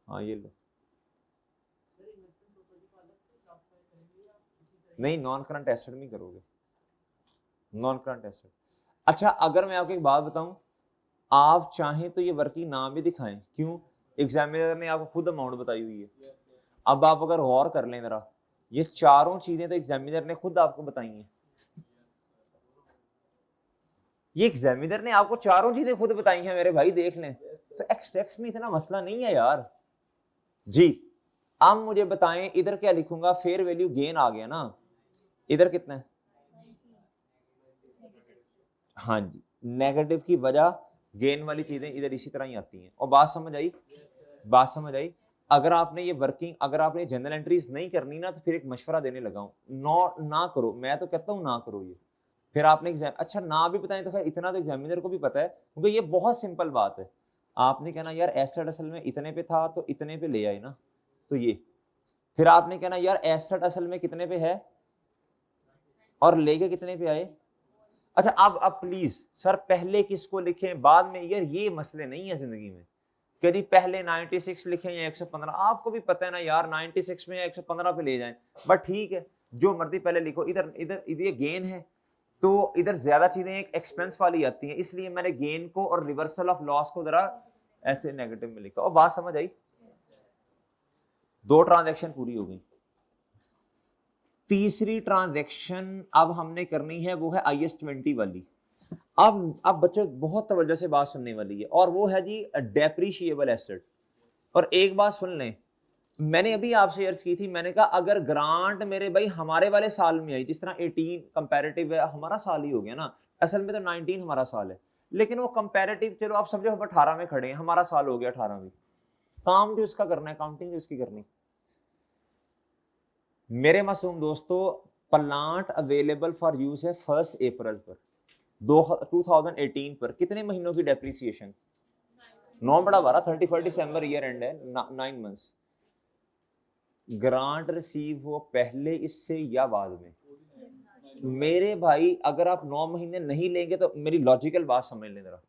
हाँ ये लो। नहीं, नॉन करंट एसेट में करोगे, नॉन करंट एसेट। अच्छा अगर मैं आपको एक बात बताऊं, आप चाहें तो ये वर्किंग नाम भी दिखाएं, क्यों, एग्जामिनर ने आपको खुद अमाउंट बताई हुई है। अब आप अगर गौर कर लें जरा, ये चारों चीजें तो एग्जामिनर ने खुद आपको बताई हैं, ये एग्जामिनर ने आपको चारों चीजें खुद बताई हैं मेरे भाई, देख लें। तो एक्सटेक्स में इतना मसला नहीं है यार जी। अब मुझे बताएं इधर क्या लिखूंगा, फेयर वैल्यू गेन आ गया ना, इधर कितना है, हाँ जी, नेगेटिव की वजह गेन वाली चीजें इधर इसी तरह ही आती हैं। और बात समझ आई, बात समझ आई। अगर आपने ये वर्किंग, अगर आपने जनरल एंट्रीज नहीं करनी ना, तो फिर एक मशवरा देने लगा हूं, ना करो, मैं तो कहता हूं ना करो ये। फिर आपने एग्जाम, अच्छा ना भी बताएं तो खैर इतना तो एग्जामिनर को भी पता है, क्योंकि ये बहुत सिंपल बात है। आपने कहना यार एसेट असल में इतने पे था तो इतने पे ले आए ना, तो ये, फिर आपने कहना यार एसेट असल में कितने पे है और लेके कितने पे आए। अच्छा अब प्लीज सर पहले किसको लिखें बाद में, यार ये मसले नहीं है जिंदगी में, कभी पहले 96 लिखें या 115, आपको भी पता है ना यार 96 में या 115 पे ले जाएं, बट ठीक है जो मर्जी पहले लिखो। इधर इधर ये गेन है तो इधर ज्यादा चीजें एक एक्सपेंस वाली आती हैं, इसलिए मैंने गेन को और रिवर्सल ऑफ लॉस को जरा ऐसे नेगेटिव में लिखा। और बात समझ आई, दो ट्रांजैक्शन पूरी हो गई। तीसरी ट्रांजैक्शन अब हमने करनी है, वो है IS20 वाली। अब बच्चों बहुत तवज्जो से बात सुनने वाली है, और वो है जी डेप्रीशिएबल एसेट। और एक बात सुन लें, मैंने अभी आपसे अर्ज की थी, मैंने कहा अगर ग्रांट मेरे भाई हमारे वाले साल में आई, जिस तरह 18 कंपैरेटिव है, हमारा साल ही हो गया ना, असल में तो 19 हमारा साल है, लेकिन वो कंपैरेटिव चलो आप समझो हम 18 में खड़े हैं, हमारा साल हो गया 18 में, काम जो उसका करना है, काउंटिंग जो उसकी करनी। मेरे मासूम दोस्तों, प्लांट अवेलेबल फॉर यूज है 1 अप्रैल पर 2018 पर, कितने महीनों की डेप्रिसिएशन, 9/12 31 दिसंबर ईयर एंड है, 9 मंथ्स। ग्रांट रिसीव हो पहले इससे या बाद में, मेरे भाई अगर आप 9 महीने नहीं लेंगे तो मेरी लॉजिकल बात समझ लें जरा।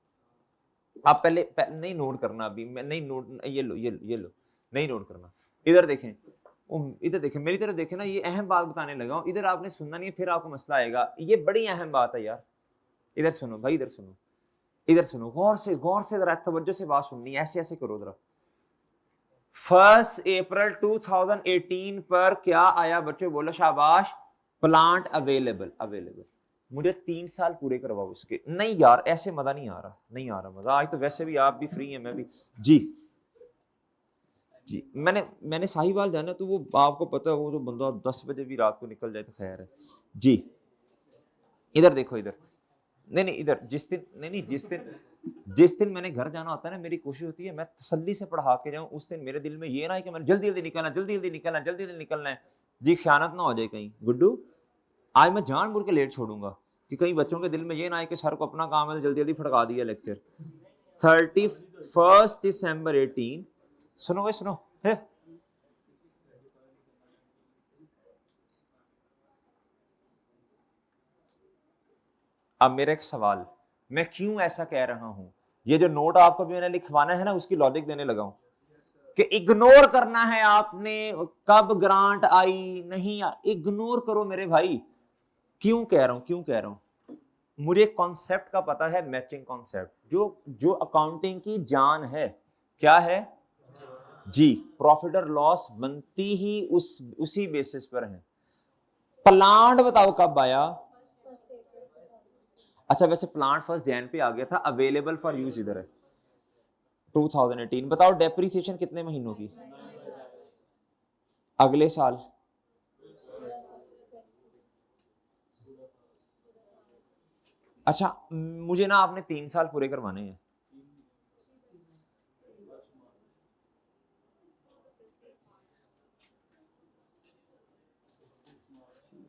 आप पहले नहीं नोट करना, अभी मैं नहीं नोट, ये लो ये लो, नहीं नोट करना। इधर देखें, इधर देखें, मेरी तरफ देखें ना, ये अहम बात बताने लगा हूं, इधर आपने सुनना नहीं है, फिर आपको मसला आएगा, ये बड़ी अहम बात है यार। इधर सुनो भाई, इधर सुनो, इधर सुनो, गौर से जरा तवज्जो से बात सुननी है, ऐसे ऐसे करो जरा। 1 अप्रैल 2018 पर क्या आया बच्चों, बोलो शाबाश, प्लांट अवेलेबल। मुझे 3 साल पूरे करवाओ इसके। नहीं यार ऐसे मजा नहीं आ रहा, नहीं आ रहा मजा, आज तो वैसे भी आप भी फ्री हैं, मैं भी जी जी। मैंने साहिवाल जाना, तो वो आपको पता है, वो जो बंदा 10 बजे भी रात को निकल जाए तो खैर है जी। इधर देखो, इधर नहीं इधर, जिस दिन मैंने घर जाना होता है ना, मेरी कोशिश होती है मैं तसल्ली से पढ़ा के जाऊं, उस दिन मेरे दिल में ये ना है कि मैंने जल्दी जल्दी निकलना है जी, खयानत ना हो जाए कहीं। गुड्डू आज मैं जानबूझ के लेट छोड़ूंगा कि कहीं बच्चों के दिल में ये ना है कि सर को अपना काम है तो जल्दी जल्दी फटका दिया लेक्चर। 31 दिसंबर 18, सुनो भाई सुनो, अब मेरा एक सवाल, मैं क्यों ऐसा कह रहा हूं, ये जो नोट आपको भी मैंने लिखवाना है ना, उसकी लॉजिक देने लगा हूं। कि इग्नोर करना है आपने, कब ग्रांट आई नहीं, इग्नोर करो मेरे भाई। क्यों कह रहा हूं, मुझे कॉन्सेप्ट का पता है, मैचिंग कॉन्सेप्ट, जो अकाउंटिंग की जान है। क्या है जी? प्रॉफिट और लॉस बनती ही उसी बेसिस पर है। प्लांट बताओ कब आया? अच्छा, वैसे प्लांट फर्स्ट जैन पे आ गया था, अवेलेबल फॉर यूज इधर है 2018। बताओ डेप्रिसिएशन कितने महीनों की? अगले साल अच्छा, मुझे ना आपने 3 साल पूरे करवाने हैं।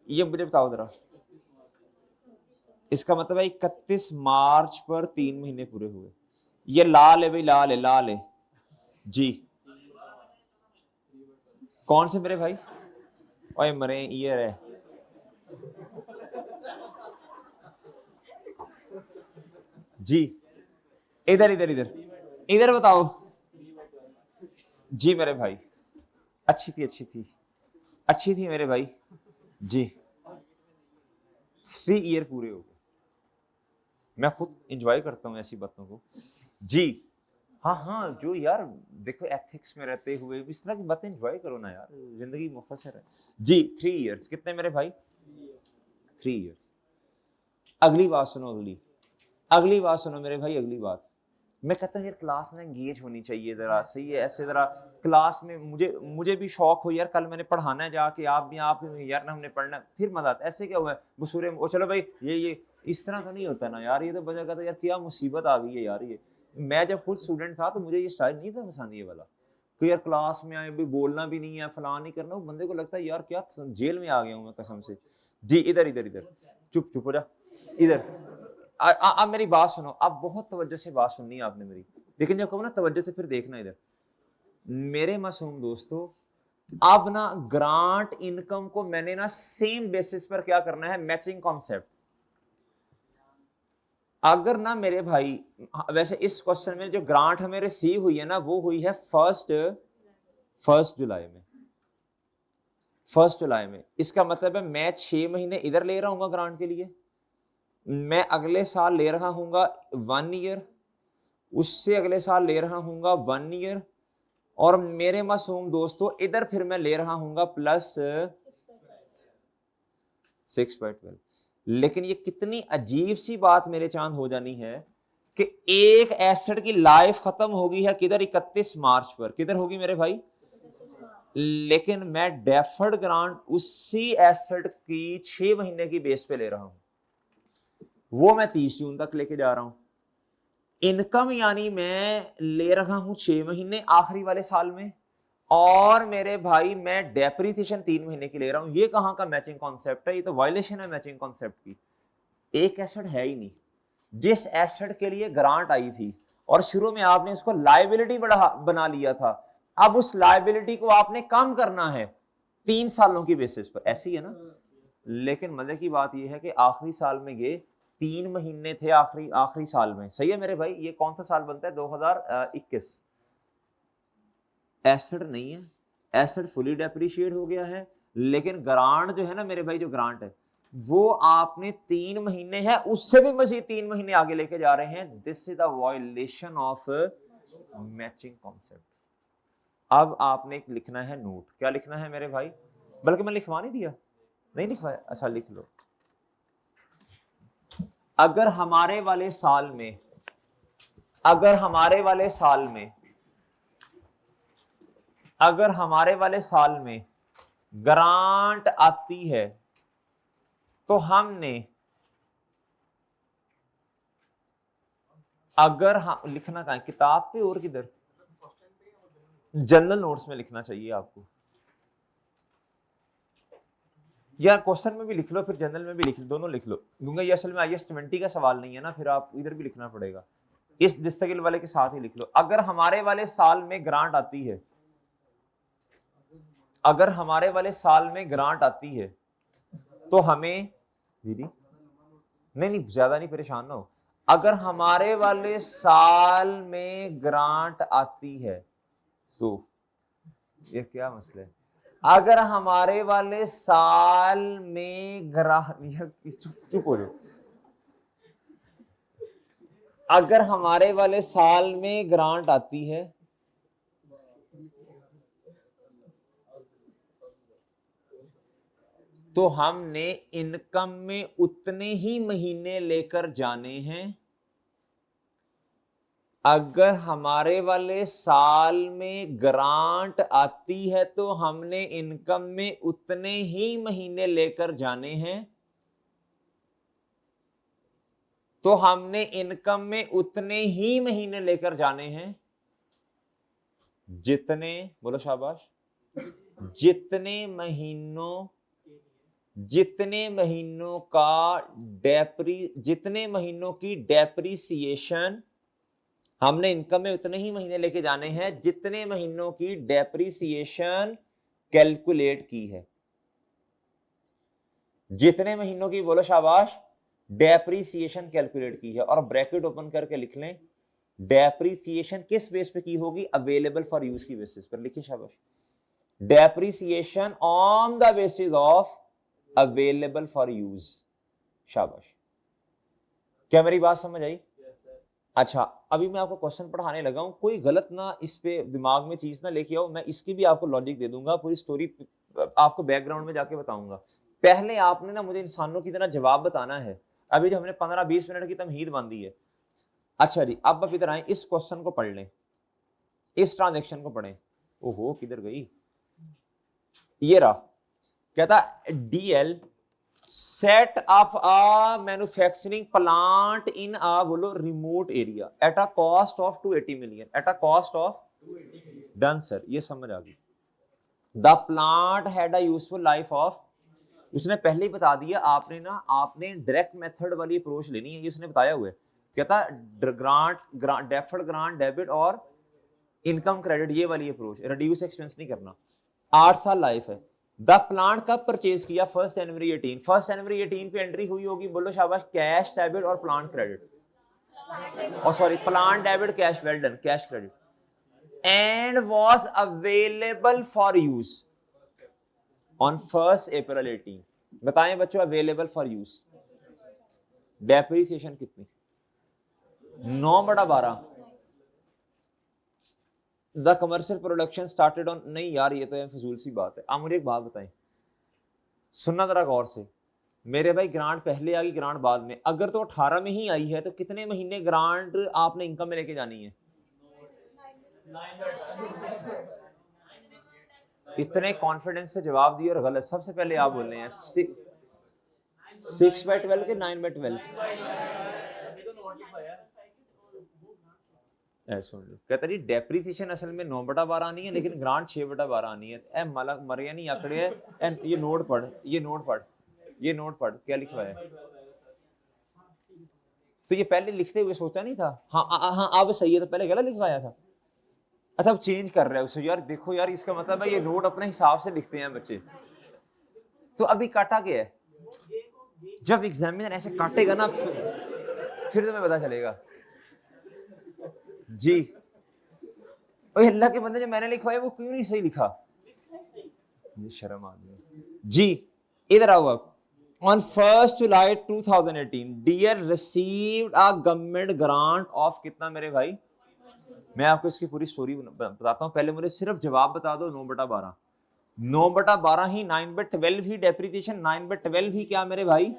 ये मुझे बताओ जरा, इसका मतलब है 31 मार्च पर 3 महीने पूरे हुए। ये लाल है भाई, लाल है जी। कौन से मेरे भाई? ओए मरे, ईयर है जी। इधर इधर इधर इधर बताओ जी मेरे भाई। अच्छी थी मेरे भाई जी। 3 ईयर पूरे हो गए। मैं खुद एंजॉय करता हूं ऐसी बातों को जी। हाँ, जो यार देखो एथिक्स में रहते हुए इस तरह की बातें एंजॉय करो ना यार, जिंदगी मुख्तसर है जी। 3 इयर्स कितने मेरे भाई? 3 इयर्स। अगली बात सुनो, अगली बात सुनो मेरे भाई, अगली बात। मैं कहता हूँ यार क्लास में एंगेज होनी चाहिए जरा, सही है ऐसे जरा क्लास में, मुझे भी शौक हो यार, कल मैंने पढ़ाना है जाके, आप भी यार ना, हमने पढ़ना फिर मजा आता है। ऐसे क्या हुआ है बसूरे वो, चलो भाई ये इस तरह तो नहीं होता ना यार, ये तो बजा कहता यार क्या मुसीबत आ गई है यार। ये मैं जब खुद स्टूडेंट था तो मुझे ये स्टाइल नहीं था पसंद ये वाला, कि यार क्लास में आए भी बोलना भी नहीं है, फलां नहीं करना, बंदे को लगता है यार क्या जेल में आ गया हूँ मैं कसम से जी। इधर इधर इधर चुप हो जा इधर। अब मेरी बात सुनो, अब बहुत तवज्जो से बात सुननी है आपने मेरी, लेकिन जब कहो ना तवज्जो से फिर देखना इधर मेरे मासूम दोस्तों। अब ना ग्रांट इनकम को मैंने ना सेम बेसिस पर क्या करना है, मैचिंग कॉन्सेप्ट। अगर ना मेरे भाई, वैसे इस क्वेश्चन में जो ग्रांट हमें रिसीव हुई है ना, वो हुई है फर्स्ट जुलाई में। 1 जुलाई में, इसका मतलब है मैं 6 महीने इधर ले रहा हूँ ग्रांट के लिए, मैं अगले साल ले रहा हूँ 1 ईयर, उससे अगले साल ले रहा हूँ 1 ईयर, और मेरे मासूम दोस्तों इधर फिर मैं ले रहा हूँ प्लस 6/12। लेकिन ये कितनी अजीब सी बात मेरे चांद हो जानी है कि एक एसेट की लाइफ खत्म होगी है किधर, 31 मार्च पर, किधर होगी मेरे भाई? लेकिन मैं डेफर्ड ग्रांट उसी एसेट की 6 महीने की बेस पे ले रहा हूं, वो मैं 30 जून तक लेके जा रहा हूं। इनकम यानी मैं ले रहा हूं 6 महीने आखिरी वाले साल में, और मेरे भाई मैं डेप्रिसिएशन 3 महीने की ले रहा हूं। ये कहां का मैचिंग कॉन्सेप्ट है? ये तो वायलेशन है मैचिंग कॉन्सेप्ट की। एक एसेट है ही नहीं, जिस एसेट के लिए ग्रांट आई थी और शुरू में आपने उसको लायबिलिटी बना लिया था, अब उस लायबिलिटी को आपने कम करना है 3 सालों की बेसिस पर, ऐसी है ना। लेकिन मजे की बात यह है कि आखिरी साल में ये 3 महीने थे, आखिरी साल में, सही है मेरे भाई। ये कौन सा साल बनता है? 2021। एसेट नहीं है, एसेट फुली डेप्रिशिएट हो गया है, लेकिन ग्रांट जो है ना मेरे भाई, जो ग्रांट है वो आपने 3 महीने है, उससे भी मजीद 3 महीने आगे लेके जा रहे हैं। This is the violation of matching concept. अब आपने लिखना है नोट। क्या लिखना है मेरे भाई? बल्कि मैं लिखवा नहीं दिया, नहीं लिखवाया, अच्छा लिख लो। अगर हमारे वाले साल में, अगर हमारे वाले साल में, अगर हमारे वाले साल में ग्रांट आती है तो हमने, अगर हम लिखना कहां, किताब पे और किधर? जनरल नोट्स में लिखना चाहिए आपको। यार क्वेश्चन में भी लिख लो, फिर जनरल में भी लिख लो, दोनों लिख लो, क्योंकि ये असल में IAS 20 का सवाल नहीं है ना, फिर आप इधर भी लिखना पड़ेगा। इस दिस्तगिल वाले के साथ ही लिख लो। अगर हमारे वाले साल में ग्रांट आती है, अगर हमारे वाले साल में ग्रांट आती है तो हमें, दीदी नहीं ज्यादा नहीं, परेशान ना हो। अगर हमारे वाले साल में ग्रांट आती है तो ये क्या मसला है? अगर हमारे वाले साल में चुप हो जाओ, अगर हमारे वाले साल में ग्रांट आती है तो हमने इनकम में उतने ही महीने लेकर जाने हैं। अगर हमारे वाले साल में ग्रांट आती है तो हमने इनकम में उतने ही महीने लेकर जाने हैं। तो हमने इनकम में उतने ही महीने लेकर जाने हैं जितने, बोलो शाबाश, जितने महीनों की डेप्रीसिएशन, हमने इनकम में उतने ही महीने लेके जाने हैं जितने महीनों की डेप्रीसिएशन कैलकुलेट की है। जितने महीनों की, बोलो शाबाश, डेप्रीसिएशन कैलकुलेट की है। और ब्रैकेट ओपन करके लिख लें, डेप्रीसिएशन किस बेस पे की होगी? अवेलेबल फॉर यूज की बेसिस पर। लिखिए शाबाश, depreciation on the basis of available for use. शाबाश, क्या मेरी बात समझ आई? अच्छा, अभी मैं आपको क्वेश्चन पढ़ाने लगा हूं, कोई गलत ना इस पे दिमाग में चीज ना लेके आओ। मैं इसकी भी आपको लॉजिक दे दूंगा, पूरी स्टोरी आपको बैकग्राउंड में जाके बताऊंगा। पहले आपने ना मुझे इंसानों की तरह जवाब बताना है। अभी जो हमने 15-20 मिनट की तमहीद बांधी है। अच्छा जी, अब आप इधर आए, इस क्वेश्चन को पढ़ लें, इस ट्रांजेक्शन को पढ़ें। ओहो, किधर गई? ये रहा, कहता DL set up a manufacturing plant in a, बोलो, remote area at a cost of 280 million, at a cost of, done sir, ये समझ आ गई। the plant had a useful life of, उसने पहले ही बता दिया, आपने डायरेक्ट मेथड वाली अप्रोच लेनी है, ये उसने बताया हुआ है। कहता ग्रांट, डेफर्ड ग्रांट, डेबिट और इनकम क्रेडिट, ये वाली अप्रोच, रिड्यूस एक्सपेंस नहीं करना। 8 साल लाइफ है। द प्लांट कब परचेज किया? 1 जनवरी 18। 1 जनवरी 18 पे एंट्री हुई होगी, बोलो शाबाश, कैश डेबिट और प्लांट क्रेडिट, और sorry, plant debit cash, well done, cash credit, and was available for use on 1 अप्रैल 18। बताएं बच्चों, अवेलेबल फॉर यूज, डेप्रीसिएशन कितनी? 9/12। The commercial production started on, नहीं यार ये तो फजूल सी बात है। आप मुझे एक बात बताएं, सुनना जरा गौर से मेरे भाई, ग्रांट पहले आ गई, ग्रांट बाद में। अगर तो 18 में ही आई है तो कितने महीने ग्रांट आपने इनकम में लेके जानी है? इतने कॉन्फिडेंस से जवाब दिए और गलत। सबसे पहले आप बोल रहे हैं 6/12 के 9/12? सुन लो, कहता जी डेप्रीसिएशन असल में 9/12 आनी है, लेकिन ग्रांट 6/12 आनी है। ए मलक मरिया नहीं आंकड़े है। ये नोट पढ़, ये नोट पढ़, ये नोट पढ़, क्या लिखा है? तो ये पहले लिखते हुए सोचा नहीं था? हाँ अब सही है, तो पहले गलत लिखवाया था। अच्छा, अब चेंज कर रहा है उसे। यार देखो यार, इसका मतलब है ये नोट अपने हिसाब से लिखते हैं बच्चे। तो अभी काटा क्या है? जब एग्जामिनर ऐसे काटेगा ना, फिर तुम्हें पता चलेगा जी। ओए अल्लाह के बंदे, जो मैंने लिखवाया वो क्यों नहीं सही लिखा? ये शर्म आ गई जी। इधर आओ अब। On 1 July 2018, DL received a government grant of कितना मेरे भाई? मैं आपको इसकी पूरी स्टोरी बताता हूं, पहले मुझे सिर्फ जवाब बता दो। 9/12, 9/12 ही, 9/12 ही डेप्रीसिएशन, 9/12 ही क्या मेरे भाई?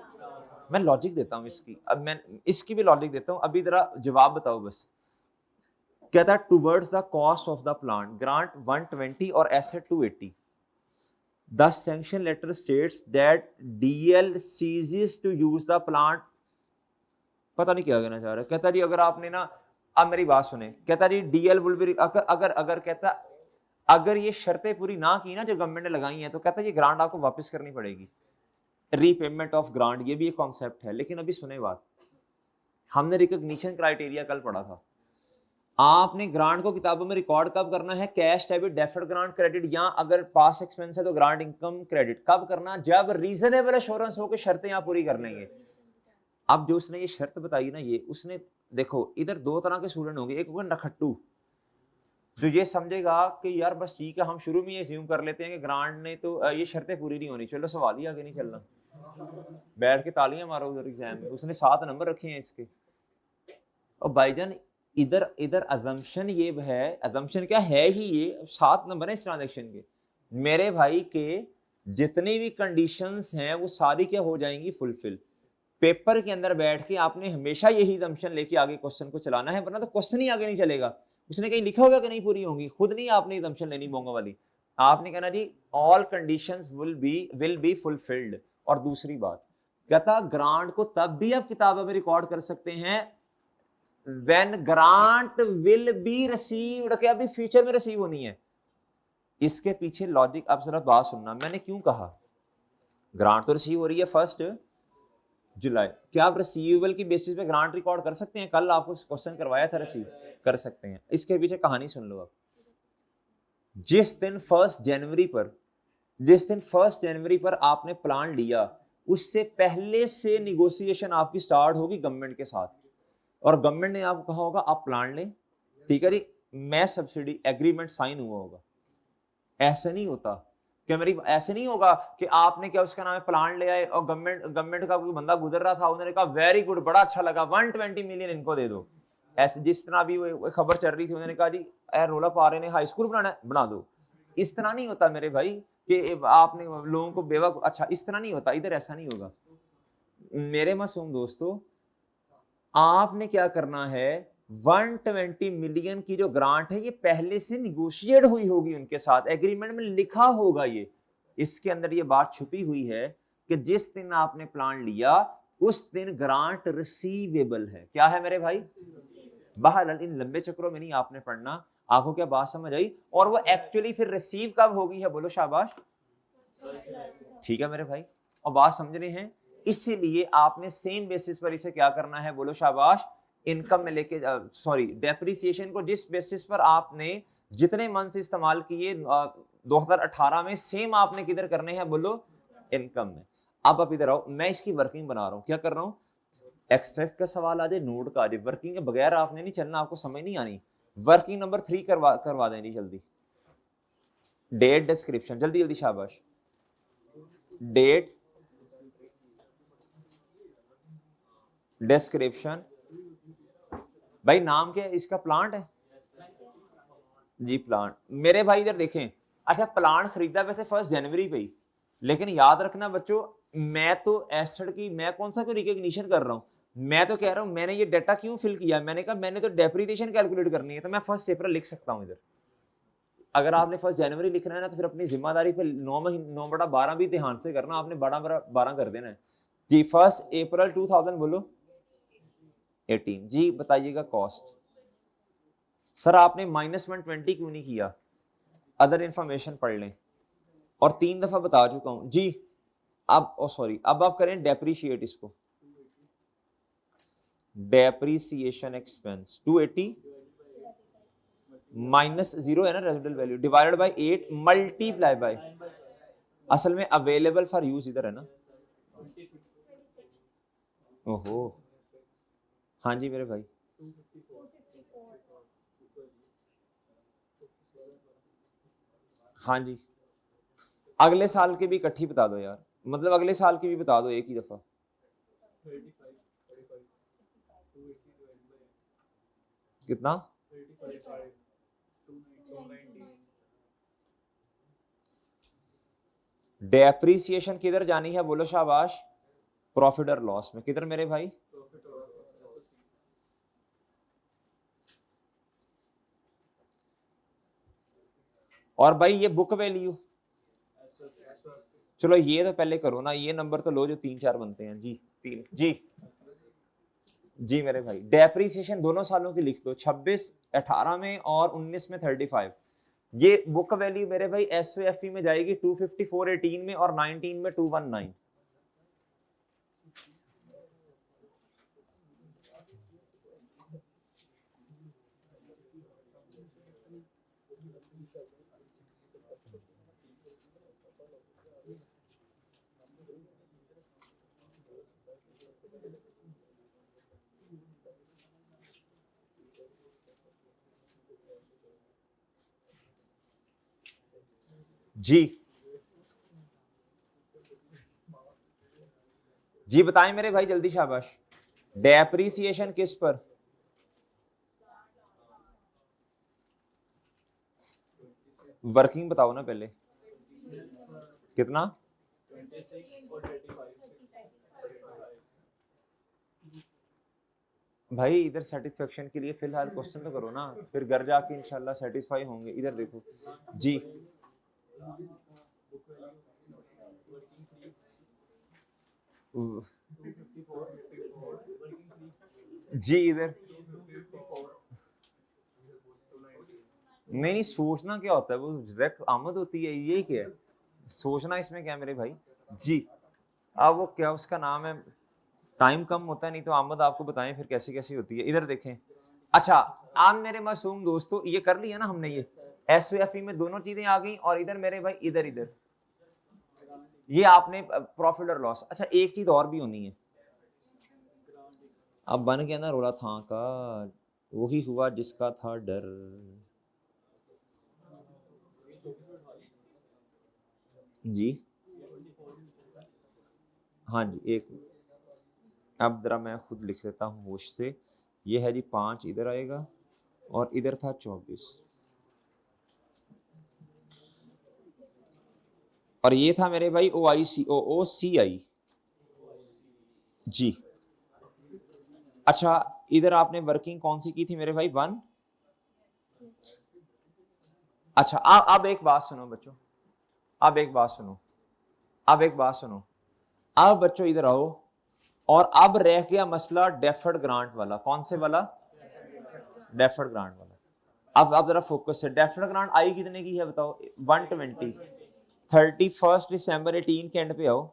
मैं लॉजिक देता हूं इसकी, अब मैं इसकी भी लॉजिक देता हूं। अभी जरा जवाब बताओ बस। कहता है towards the cost of the plant, grant 120 और asset 280। The sanction letter states that DL ceases to use the plant, पता नहीं क्या कहना चाह रहा है। कहता जी अगर आपने ना, अब मेरी बात सुने, कहता जी DL will be, अगर कहता, अगर ये शर्तें पूरी ना की ना जो गवर्नमेंट ने लगाई हैं, तो कहता ये ग्रांट आपको वापस करनी पड़ेगी। रीपेमेंट ऑफ ग्रांट, ये भी एक कॉन्सेप्ट है। लेकिन अभी सुने बात, हमने रिकॉग्निशन क्राइटेरिया कल पढ़ा था। आपने ग्रांट को किताबों में रिकॉर्ड कब करना है? Cash debit, deferred grant, credit, या अगर पास एक्सपेंस है तो ग्रांट इनकम क्रेडिट। कब करना? जब रीजनेबल एश्योरेंस हो कि शर्तें आप पूरी कर लेंगे। अब जो उसने ये शर्त बताई ना, ये उसने, देखो इधर दो तरह के स्टूडेंट होंगे, एक होगा नखट्टू जो ये समझेगा कि यार बस ठीक है, हम शुरू में ये अज्यूम कर लेते हैं कि ग्रांट ने तो ये शर्तें पूरी नहीं होनी, चलो सवाल ही आगे नहीं चलना, बैठ के तालियां मारो उधर एग्जाम में, उसने 7 नंबर रखे हैं इसके। और भाईजान इधर इधर अजम्पशन ये है, अजम्पशन क्या है ही ये, 7 नंबर है इस ट्रांजेक्शन के मेरे भाई के, जितनी भी कंडीशंस हैं वो सारी क्या हो जाएंगी फुलफिल। पेपर के अंदर बैठ के आपने हमेशा यही अजम्पशन लेके आगे क्वेश्चन को चलाना है, वरना तो क्वेश्चन ही आगे नहीं चलेगा। उसने कहीं लिखा होगा कि नहीं पूरी होंगी, खुद नहीं आपने अजम्पशन लेनी बोंगा वाली, आपने कहना जी all conditions will be fulfilled. और दूसरी बात कहता ग्रांट को तब भी आप किताबों में रिकॉर्ड कर सकते हैं when grant will be received, क्या अभी फ्यूचर में रिसीव होनी है। इसके पीछे लॉजिक अब जरा बात सुनना, मैंने क्यों कहा ग्रांट तो रिसीव हो रही है 1 जुलाई, क्या आप रिसीवेबल की बेसिस पे ग्रांट रिकॉर्ड कर सकते हैं? कल आपको क्वेश्चन करवाया था, रिसीव कर सकते हैं। इसके पीछे कहानी सुन लो आप। जिस दिन 1 जनवरी पर आपने प्लान लिया, उससे पहले से निगोशिएशन आपकी स्टार्ट होगी गवर्नमेंट के साथ, और गवर्नमेंट ने आपको कहा होगा आप प्लान लें, ठीक है जी, मैं सब्सिडी एग्रीमेंट साइन हुआ होगा। ऐसा नहीं होता कि मेरी, ऐसे नहीं होगा कि आपने क्या उसका नाम है प्लान ले आए और गवर्नमेंट का कोई बंदा गुजर रहा था, उन्होंने कहा वेरी गुड, बड़ा अच्छा लगा, 120 मिलियन इनको दे दो। ऐसे जिस तरह भी वो खबर चल रही थी, उन्होंने कहा जी रोला पा रहे ने हाई स्कूल बनाना है, बना दो। इस तरह नहीं होता मेरे भाई कि आपने लोगों को बेवा, अच्छा इस तरह नहीं होता, इधर ऐसा नहीं होगा मेरे मासूम दोस्तों। आपने क्या करना है, 120 मिलियन की जो ग्रांट है ये पहले से निगोशिएट हुई होगी उनके साथ, एग्रीमेंट में लिखा होगा ये, इसके अंदर ये बात छुपी हुई है कि जिस दिन आपने प्लान लिया उस दिन ग्रांट रिसीवेबल है। क्या है मेरे भाई? बहरहाल इन लंबे चक्रों में नहीं आपने पढ़ना, आपको क्या बात समझ आई? और वो एक्चुअली फिर रिसीव कब होगी है, बोलो शाबाश। ठीक है मेरे भाई, और बात समझ रहे हैं? इसीलिए आपने सेम बेसिस पर इसे क्या करना है, बोलो शाबाश, इनकम में लेके, सॉरी डेप्रिसिएशन को जिस बेसिस पर आपने जितने मंथ इस्तेमाल किए 2018 में, सेम आपने किधर करने हैं, बोलो इनकम में। अब आप इधर आओ, मैं इसकी वर्किंग बना रहा हूं, क्या कर रहा हूं, एक्सट्रैक्ट का सवाल आ जाए, नोट का आ जाए, वर्किंग के बगैर आपने नहीं चलना, आपको समझ नहीं आनी। वर्किंग नंबर 3 करवा देनी जल्दी, डेट डिस्क्रिप्शन, जल्दी जल्दी शाबाश, डेट डिस्क्रिप्शन। भाई नाम क्या है इसका, प्लांट है जी, प्लांट। मेरे भाई इधर देखें, अच्छा प्लांट खरीदा वैसे 1 जनवरी पे ही, लेकिन याद रखना बच्चों, मैं तो एसेट की, मैं कौन सा कोई रिकॉग्निशन कर रहा हूं, मैं तो कह रहा हूं मैंने ये डाटा क्यों फिल किया, मैंने कहा मैंने तो डेप्रिसिएशन कैलकुलेट करनी है, तो मैं 1 अप्रैल लिख सकता हूं इधर। अगर आपने 1 जनवरी लिखना है ना, तो फिर अपनी जिम्मेदारी पे 9/12 भी ध्यान से करना, आपने 12/12 कर देना है जी। 1 अप्रैल 2000 बोलो 18 जी। बताइएगा कॉस्ट, सर आपने -120 क्यों नहीं किया, अदर इंफॉर्मेशन पढ़ लें, और 3 दफा बता चुका हूं जी। अब सॉरी, अब आप करें डेप्रीशिएट इसको, डेप्रीसिएशन एक्सपेंस 280 -0 है ना residual value, divided by 8 multiply by, असल में अवेलेबल फॉर यूज इधर है ना, ओहो हाँ जी मेरे भाई, हाँ जी, अगले साल के भी इकट्ठी बता दो यार, मतलब अगले साल की भी बता दो एक ही दफा। कितना? डेप्रीसिएशन किधर जानी है, बोलो शाबाश, प्रॉफिट और लॉस में, किधर मेरे भाई, और भाई ये बुक वैल्यू, चलो ये तो पहले करो ना, ये नंबर तो लो जो 3-4 बनते हैं जी, 3 जी जी मेरे भाई। डेप्रीसिएशन दोनों सालों की लिख दो, 26 18 में और 19 में 35। ये बुक वैल्यू मेरे भाई एसओएफई में जाएगी 254 18 में और 19 में 219। जी जी बताएं मेरे भाई जल्दी, शाबाश। डेप्रिसिएशन किस पर? वर्किंग बताओ ना पहले, कितना? भाई इधर सेटिस्फेक्शन के लिए फिलहाल क्वेश्चन तो करो ना, फिर घर जाके इंशाल्लाह सेटिस्फाई होंगे। इधर देखो जी, जी इधर नहीं सोचना क्या होता है, वो डायरेक्ट आमद होती है, यही क्या है सोचना, इसमें क्या है मेरे भाई। जी अब वो क्या उसका नाम है, टाइम कम होता है, नहीं तो आमद आपको बताएं फिर कैसी कैसी होती है। इधर देखें, अच्छा आप मेरे मासूम दोस्तों ये कर लिया ना हमने, ये SOFE में दोनों चीजें आ गई, और इधर मेरे भाई इधर इधर ये आपने प्रॉफिट और लॉस। अच्छा एक चीज और भी होनी है, अब बन गया ना रोला था का, वही हुआ जिसका था डर। जी हाँ जी एक, अब जरा मैं खुद लिख लेता हूँ होश से। ये है जी 5 इधर आएगा, और इधर था 24, और ये था मेरे भाई OOCI जी। अच्छा इधर आपने वर्किंग कौन सी की थी मेरे भाई, 1। अच्छा अब एक बात सुनो बच्चों, अब एक बात सुनो, अब एक बात सुनो, अब बच्चों इधर आओ, और अब रह गया मसला डेफर्ड ग्रांट वाला। कौन से वाला? डेफर्ड ग्रांट वाला। अब जरा फोकस से, डेफर्ड ग्रांट आई कितने की है बताओ? 120। 31 दिसंबर 18 के एंड पे आओ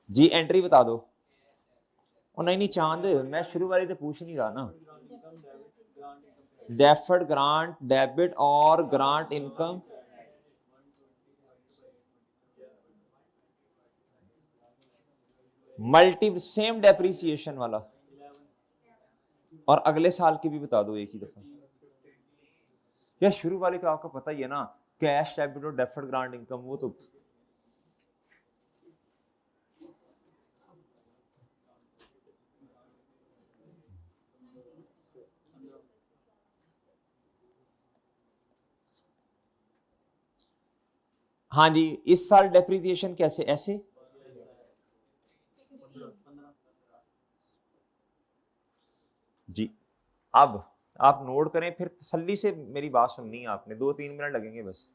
जी, एंट्री बता दो। और नहीं नहीं चांद, मैं शुरू वाली तो पूछ नहीं रहा ना। डेफर्ड ग्रांट डेबिट और grant income, multi same depreciation वाला, और अगले साल की भी बता दो एक ही दफा। या शुरू वाली तो आपको पता ही है ना, कैश डेबिट और डेफर्ड ग्रांट इनकम, वो तो हाँ जी। इस साल डेप्रिसिएशन कैसे, ऐसे जी। अब आप नोट करें, फिर तसल्ली से मेरी बात सुननी है आपने, 2-3 मिनट लगेंगे बस।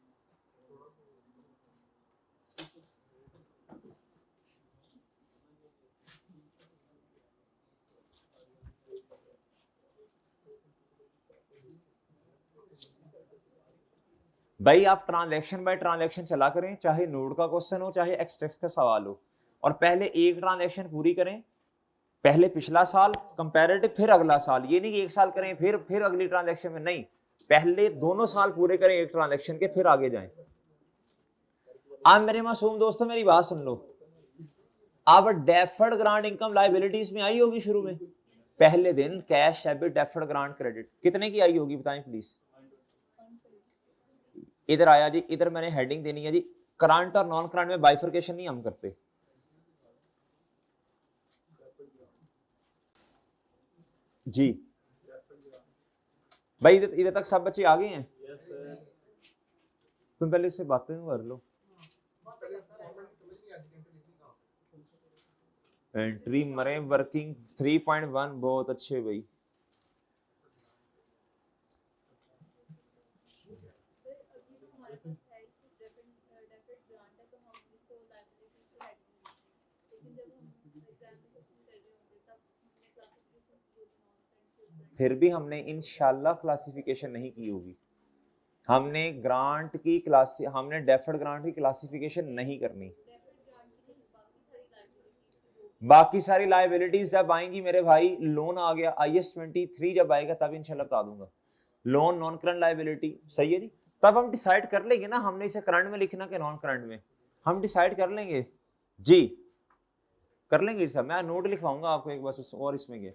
भाई आप ट्रांजैक्शन बाय ट्रांजैक्शन चला करें, चाहे नोट का क्वेश्चन हो चाहे एक्सट्रैक्ट का सवाल हो, और पहले एक ट्रांजैक्शन पूरी करें, पहले पिछला साल कंपैरेटिव, फिर अगला साल। ये नहीं कि एक साल करें फिर अगली ट्रांजैक्शन में, नहीं, पहले दोनों साल पूरे करें एक ट्रांजैक्शन के, फिर आगे जाएं। आप मेरे मासूम दोस्तों मेरी बात सुन लो, अब डेफर्ड ग्रांट इनकम लायबिलिटीज में आई होगी शुरू में, पहले दिन cash debit deferred grant credit कितने की आई होगी बताएं प्लीज। इधर आया जी, इधर मैंने हेडिंग देनी है जी, करंट और नॉन करंट में बाइफर्केशन नहीं हम करते जी। भाई इधर तक सब बच्चे आ गए हैं? तुम पहले इससे बातें कर लो। एंट्री मरे वर्किंग 3.1 बहुत अच्छे भाई। फिर भी हमने इंशाल्लाह क्लासिफिकेशन नहीं की होगी, हमने ग्रांट की क्लास, हमने डेफर्ड ग्रांट की क्लासिफिकेशन नहीं करनी। बाकी सारी लायबिलिटीज जब आएंगी मेरे भाई, लोन आ गया IS 23 जब आएगा तब इंशाल्लाह बता दूंगा, लोन नॉन करंट लायबिलिटी, सही है जी। तब हम डिसाइड कर लेंगे ना हमने इसे करंट में लिखना कि नॉन करंट में, हम डिसाइड कर लेंगे जी, कर लेंगे सर। मैं नोट लिखवाऊंगा आपको एक बस और इसमें के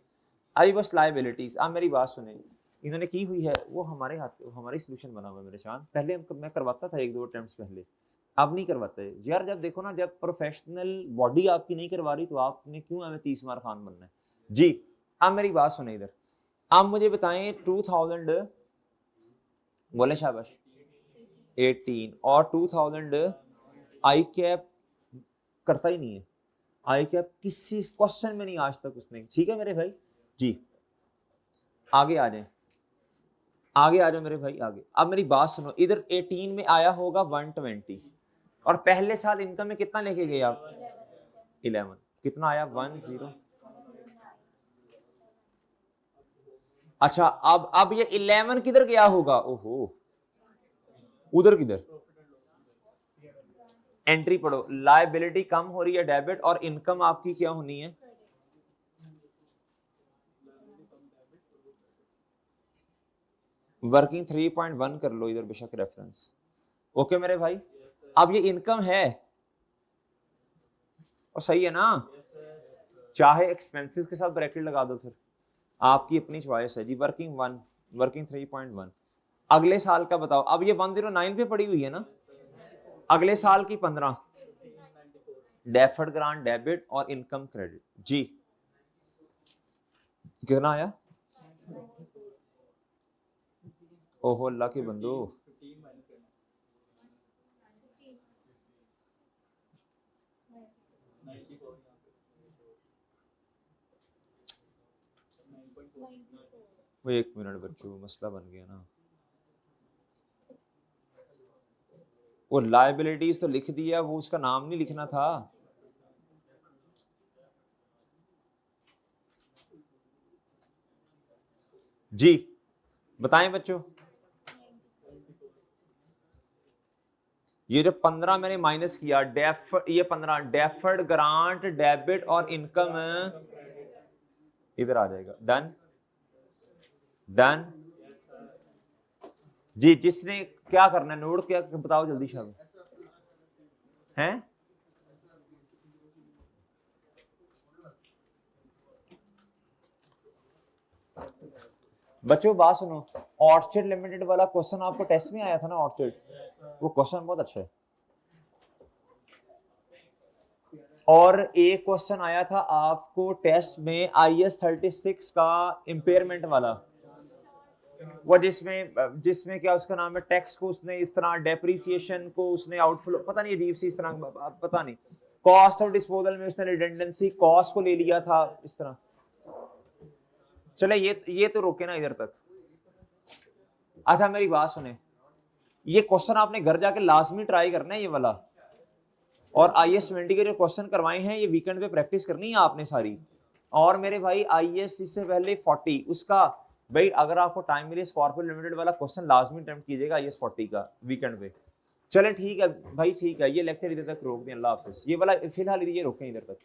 अभी बस लायबिलिटीज। आप मेरी बात सुने, इन्होंने की हुई है वो हमारे हाथ, हमारी सोल्यूशन बना हुआ है मेरे चांद, पहले मैं करवाता था 1-2 अटेम्प्ट्स पहले, आप नहीं करवाते यार। जब देखो ना, जब प्रोफेशनल बॉडी आपकी नहीं करवा रही तो आपने क्यों हमें 30 मार खान बनना है जी। अब मेरी बात सुने इधर, आप मुझे बताएं 2000 बोले शाबाश 18 और 2000 आई कैप करता ही नहीं है। आई कैप किसी क्वेश्चन में नहीं आज तक उसने, ठीक है मेरे भाई जी। आगे आ जाए, आगे आ जाओ मेरे भाई आगे। अब मेरी बात सुनो, इधर 18 में आया होगा 120 और पहले साल इनकम में कितना लेके गए आप 11, कितना आया 10। अच्छा अब ये 11 किधर गया होगा, ओहो उधर किधर, एंट्री पढ़ो, लायबिलिटी कम हो रही है डेबिट और इनकम आपकी क्या होनी है, वर्किंग 3.1 कर लो इधर बेशक रेफरेंस। ओके मेरे भाई, अब ये इनकम है और सही है ना, चाहे एक्सपेंसेस के साथ ब्रैकेट लगा दो, फिर आपकी अपनी चॉइस है जी। Working 1, working 3.1। अगले साल का बताओ, अब ये 109 पे पड़ी हुई है ना, अगले साल की 15 डेफर्ड ग्रांट डेबिट और इनकम क्रेडिट जी, कितना आया, ओहो अल्लाह के बंदो, वो 1 मिनट बच्चों, मसला बन गया ना। वो लायबिलिटीज तो लिख दिया, वो उसका नाम नहीं लिखना था। जी बताएं बच्चों, ये जो 15 मैंने माइनस किया, ये 15 डेफर्ड ग्रांट डेबिट और इनकम इधर आ जाएगा। डन डन जी। जिसने क्या करना है नोट क्या बताओ जल्दी शाम हैं। बच्चों बात सुनो, ऑर्चिड लिमिटेड वाला क्वेश्चन आपको टेस्ट में आया था ना, ऑर्चिड, वो क्वेश्चन बहुत अच्छा है। और एक क्वेश्चन आया था आपको टेस्ट में IS 36 का इम्पेयरमेंट वाला, वो जिसमें क्या उसका नाम है, टैक्स को उसने इस तरह, डेप्रिसिएशन को उसने आउटफ्लो, पता नहीं अजीब सी इस तरह, पता नहीं, कॉस्ट ऑफ डिस्पोजल में उसने रिडंडेंसी कॉस्ट को ले लिया था इस तरह। चले ये तो रोके ना इधर तक। अच्छा मेरी बात सुने, ये क्वेश्चन आपने घर जाके लाजमी ट्राई करना है ये वाला, और IS 20 के जो क्वेश्चन करवाए हैं ये वीकेंड पे प्रैक्टिस करनी है आपने सारी। और मेरे भाई IS इससे पहले 40 उसका, भाई अगर आपको टाइम मिले स्कॉर्पियो लिमिटेड वाला क्वेश्चन लाजमी अटेम्प्ट कीजिएगा IS 40 का वीकेंड पे। चलें ठीक है भाई, ठीक है, ये लेक्चर इधर तक रोक दें, अल्लाह हाफिज। ये वाला फिलहाल ये रोकें इधर तक।